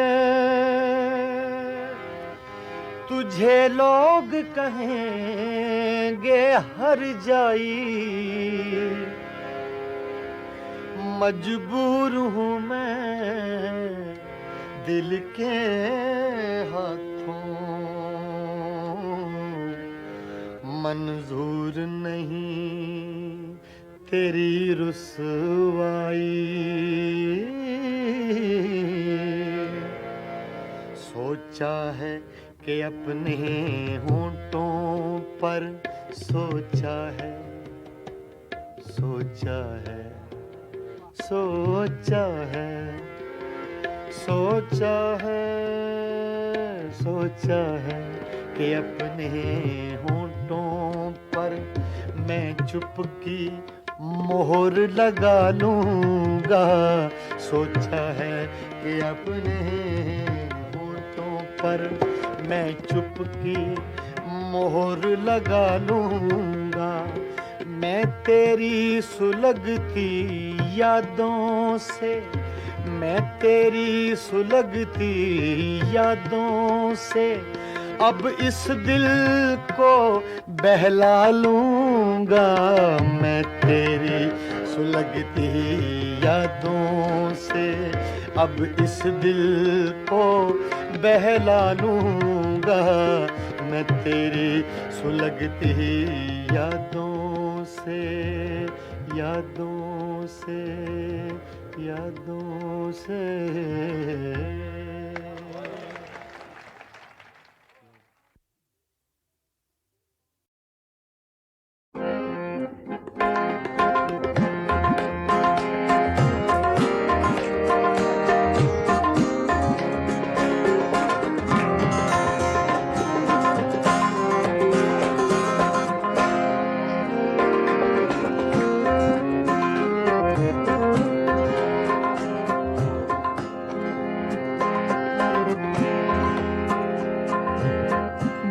तुझे लोग कहेंगे हर जाई। मजबूर हूँ मैं दिल के हाथों, मंजूर नहीं तेरी रुसवाई। सोचा है कि अपने होंठों पर सोचा है, सोचा है, सोचा है, सोचा है, सोचा है कि अपने होंठों पर मैं चुपकी मोहर लगा लूंगा। सोचा है कि अपने होंठों पर मैं चुपकी मोहर लगा लूंगा। मैं तेरी सुलगती यादों से मैं तेरी सुलगती यादों से अब इस दिल को बहला लूंगा। मैं तेरी सुलगती यादों से अब इस दिल को बहला लूंगा। मैं तेरी सुलगती यादों से, यादों से, यादों से।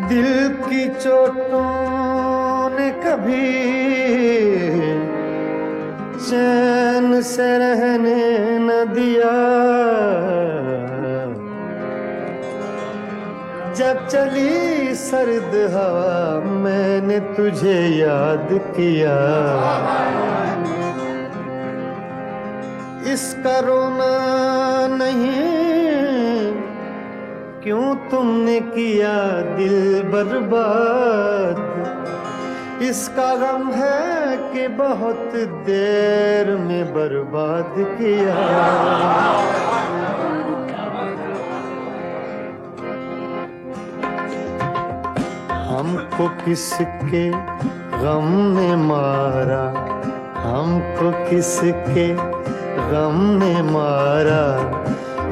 दिल की चोटों ने कभी चैन से रहने न दिया। जब चली सर्द हवा मैंने तुझे याद किया। इसका रोना नहीं क्यों तुमने किया दिल बर्बाद। इसका गम है कि बहुत देर में बर्बाद किया। हमको किसके गम ने मारा, हमको किसके गम ने मारा।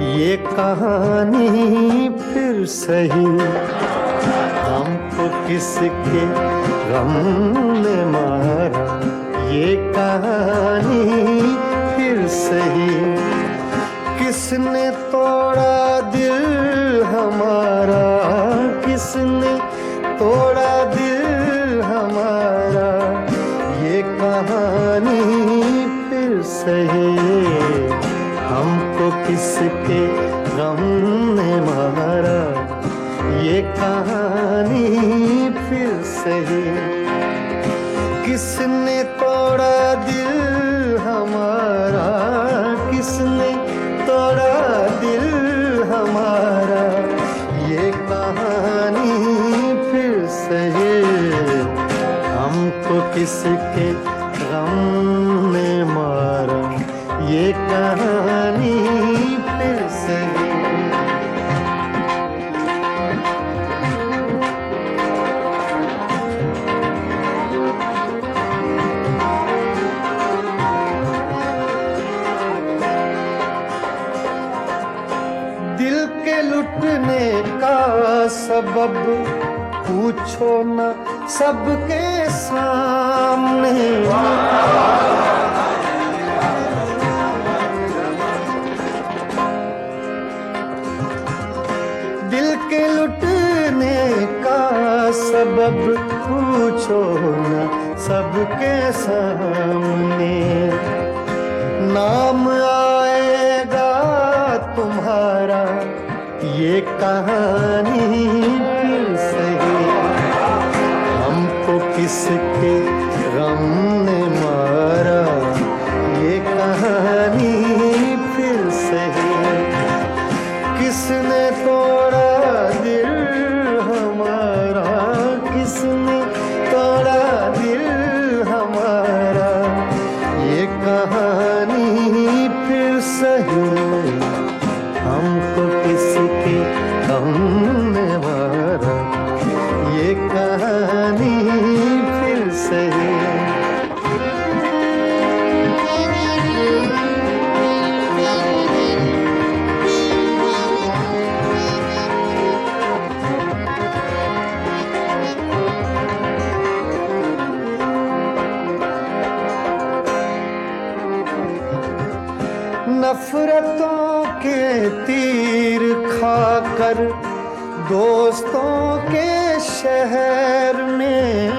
ये कहानी फिर सही, हमको किसके गम ने मारा। ये कहानी फिर सही, किसने तोड़ा दिल हमारा, किसने तोड़ा दिल हमारा। ये कहानी फिर सही, हमको किसके गम ने मारा। ये कहानी फिर सही, किसने तोड़ा दिल हमारा, किसने तोड़ा दिल हमारा। ये कहानी फिर सही, हमको किसके गम ने मारा। ये कहानी फिर सही। दिल के लुटने का सबब पूछो न सबके सामने। दिल के लुटने का सबब पूछो न सबके सामने। नाम आएगा तुम्हारा, ये कहानी फिर सही। हमको किसके गम ने मारा। ये कहानी फिर सही, किसने तोड़ा दिल हमारा, किसने तोड़ा दिल हमारा। ये कहानी फिर सही, हमको किसके गम ने मारा। ये कहानी फिर सही। नफरतों के तीर खाकर दोस्तों के शहर में।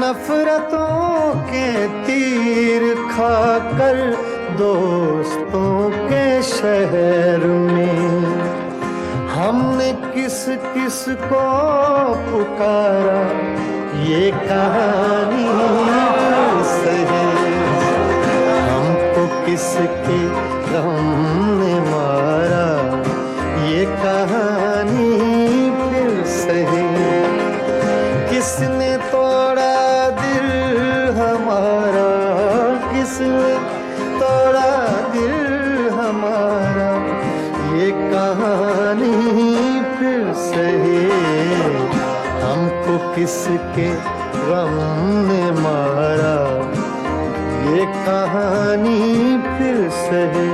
नफरतों के तीर खाकर दोस्तों के शहर में हमने किस किस को पुकारा, ये कहानी सही। हमको किसके गम ने मारा, ये कहानी फिर सही। किसने तोड़ा दिल हमारा, किसने तोड़ा दिल हमारा, ये कहानी फिर सही। हमको किसके गम ने मारा, ये कहानी फिर सही।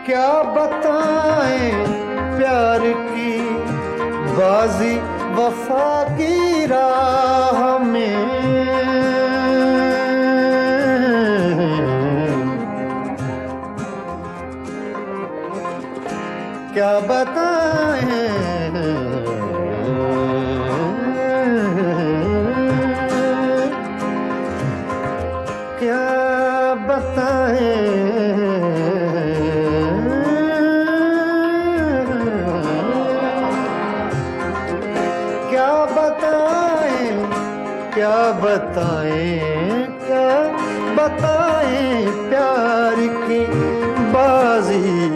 क्या बताएं प्यार की बाजी वफा की राह में, क्या बताएं क्या बताएं क्या बताएं क्या बताएं प्यार की बाजी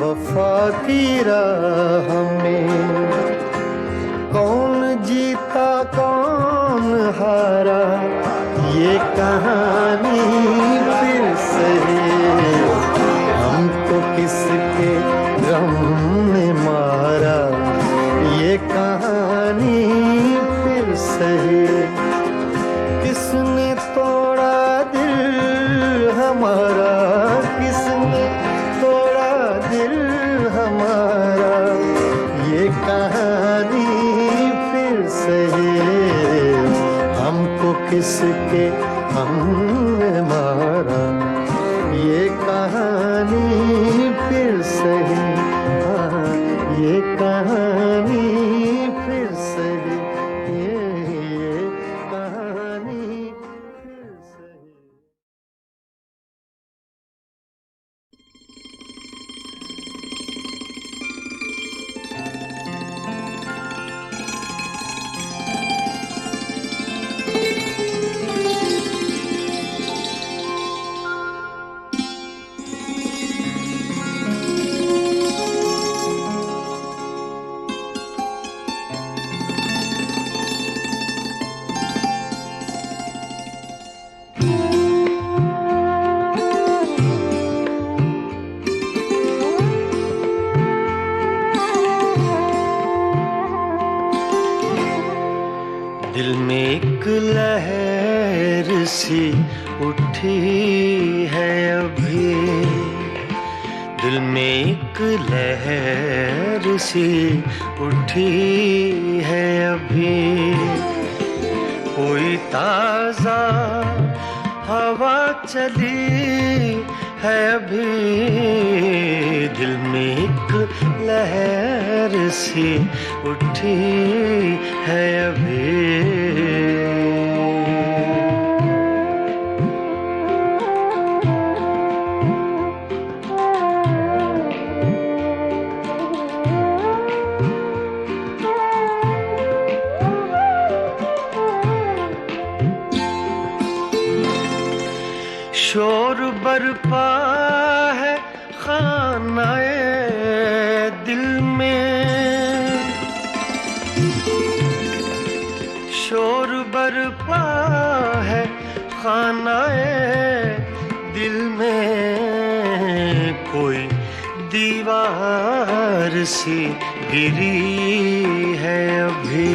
वफा की राह में। कौन जीता कौन हारा, ये कहानी फिर सही। हमको किसके गम ने मारा, ये कहानी फिर सही। किसने तोड़ा दिल हमारा, किसने तोड़ा दिल हमारा, ये कहानी फिर सही। हमको किसके हमने मारा, ये कहानी फिर सही। हाँ, ये कहानी फिर सही। ये कहानी फिर सही। दिल में एक लहर सी उठी है अभी, दिल में एक लहर सी उठी है अभी। कोई ताज़ा हवा चली है अभी, दिल में एक लहर सी उठी है अभी। शोर बरपा है खानाए दिल में, शोर बरपा है खानाए दिल में। कोई दीवार सी गिरी है अभी,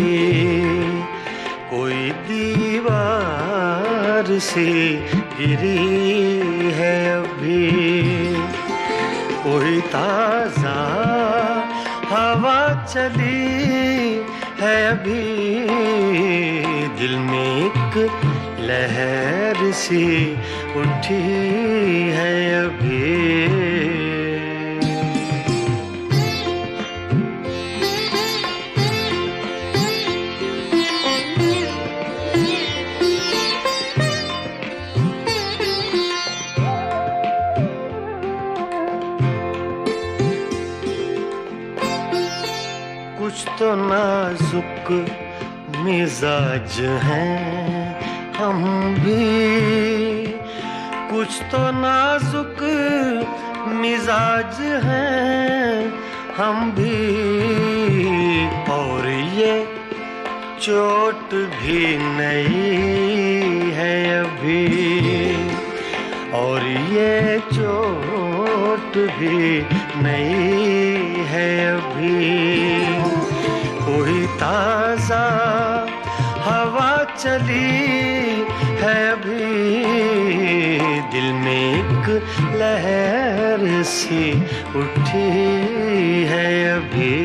कोई दीवार सी गिरी है अभी। कोई ताज़ा हवा चली है अभी, दिल में एक लहर सी उठी है अभी। कुछ तो नाजुक मिजाज हैं हम भी, कुछ तो नाजुक मिजाज हैं हम भी, और ये चोट भी नई है अभी, और ये चोट भी नई है अभी। कोई ताजा हवा चली है अभी, दिल में एक लहर सी उठी है अभी।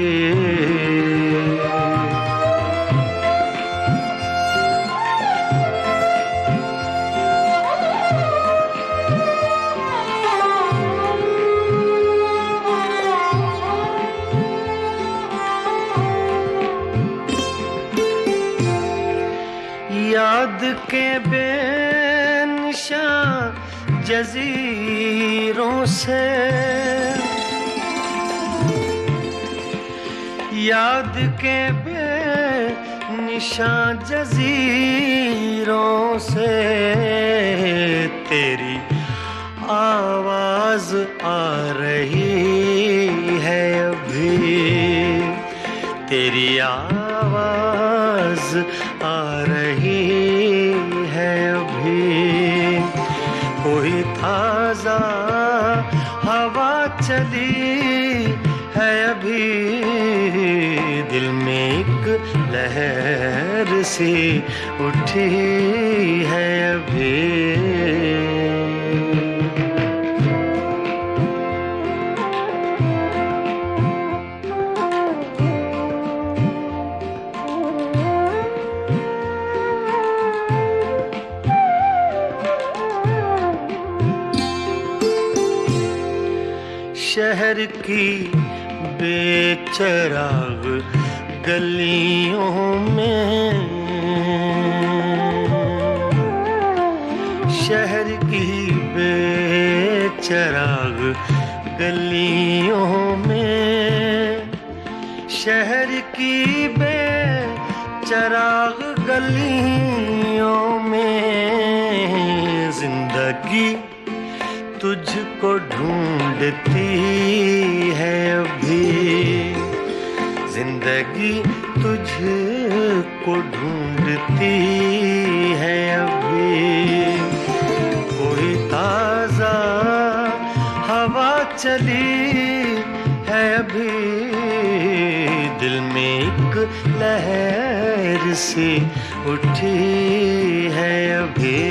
याद के बेनिशान जजीरों से, याद के बेनिशान जजीरों से, तेरी आवाज आ रही है अभी, तेरी आवाज आ रही है अभी। कोई ताजा हवा चली है अभी, दिल में एक लहर सी उठी है अभी। शहर की बेचराग गलियों में, शहर की बेचराग गलियों में, शहर की बेचराग गलियों में, जिंदगी तुझको ढूंढती है अभी, जिंदगी तुझको ढूंढती है अभी। कोई ताजा हवा चली है अभी, दिल में एक लहर सी उठी है अभी।